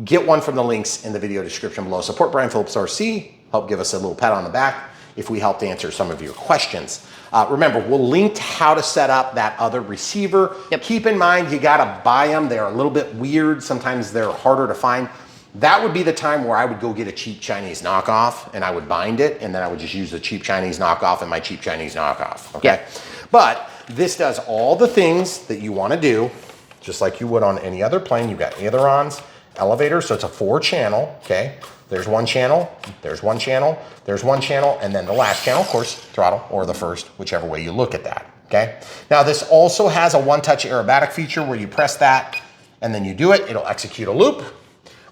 get one from the links in the video description below. Support Brian Phillips RC, help give us a little pat on the back if we helped answer some of your questions. Remember, we'll link to how to set up that other receiver. Keep in mind, you gotta buy them. They're a little bit weird. Sometimes they're harder to find. That would be the time where I would go get a cheap Chinese knockoff and I would bind it, and then I would just use the cheap Chinese knockoff and my cheap Chinese knockoff, okay? But this does all the things that you wanna do, just like you would on any other plane. You've got ailerons, elevators, so it's a 4-channel, okay? There's one channel, there's one channel, there's one channel, and then the last channel, of course, throttle, or the first, whichever way you look at that, okay? Now this also has a one-touch aerobatic feature where you press that and then you do it, it'll execute a loop,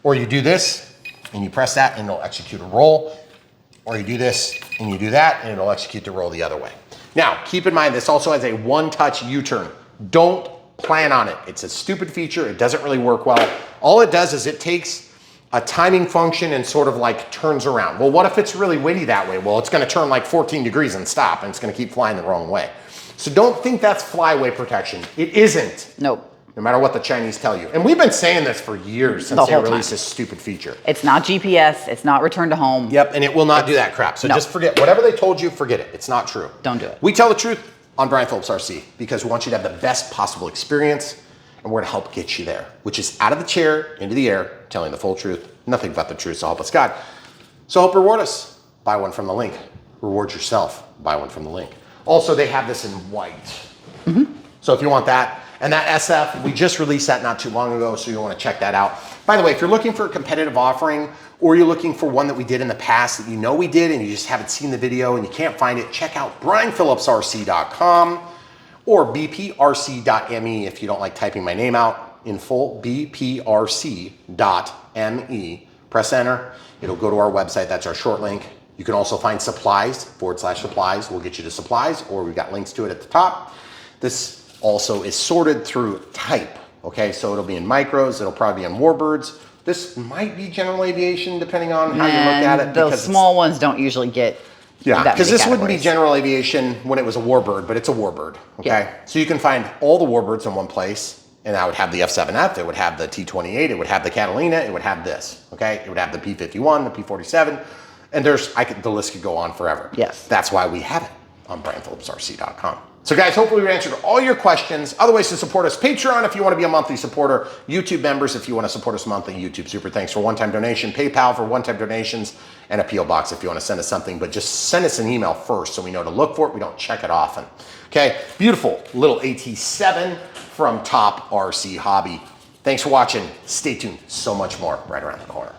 or you do this and you press that and it'll execute a roll, or you do this and you do that and it'll execute the roll the other way. Now, keep in mind, this also has a one-touch U-turn. Don't plan on it. It's a stupid feature. It doesn't really work well. All it does is it takes a timing function and sort of like turns around. Well, what if it's really windy that way? Well, it's gonna turn like 14 degrees and stop, and it's gonna keep flying the wrong way. So don't think that's flyway protection. It isn't. Nope. No matter what the Chinese tell you. And we've been saying this for years since they released this stupid feature. It's not GPS, it's not return to home. Yep, and it will not do that crap. So just forget, whatever they told you, forget it. It's not true. Don't do it. We tell the truth on Brian Phillips RC because we want you to have the best possible experience, and we're gonna help get you there, which is out of the chair, into the air, telling the full truth, nothing but the truth, so help us God. So help reward us. buy one from the link. Reward yourself, buy one from the link. Also, they have this in white. So if you want that, and that SF, we just released that not too long ago, so you want to check that out. By the way, if you're looking for a competitive offering, or you're looking for one that we did in the past that you know we did and you just haven't seen the video and you can't find it, check out brianphillipsrc.com or bprc.me if you don't like typing my name out in full, bprc.me. Press enter, it'll go to our website, that's our short link. You can also find supplies, /supplies, we'll get you to supplies, or we've got links to it at the top. This also is sorted through type, okay? So it'll be in micros, it'll probably be in warbirds. This might be general aviation depending on how you look at it. Those small ones don't usually get because this wouldn't be general aviation when it was a warbird, but it's a warbird, okay? Yeah. So you can find all the warbirds in one place, and I would have the F7F, it would have the T-28, it would have the Catalina, it would have this, okay? It would have the P-51, the P-47, and the list could go on forever. Yes. That's why we have it on brianphillipsrc.com. So guys, hopefully we answered all your questions. Other ways to support us: Patreon if you want to be a monthly supporter, YouTube members if you want to support us monthly, YouTube super thanks for one-time donation, PayPal for one-time donations, and a P.O. box if you want to send us something, but just send us an email first so we know to look for it. We don't check it often. Okay, beautiful little AT-7 from Top RC Hobby. Thanks for watching. Stay tuned. So much more right around the corner.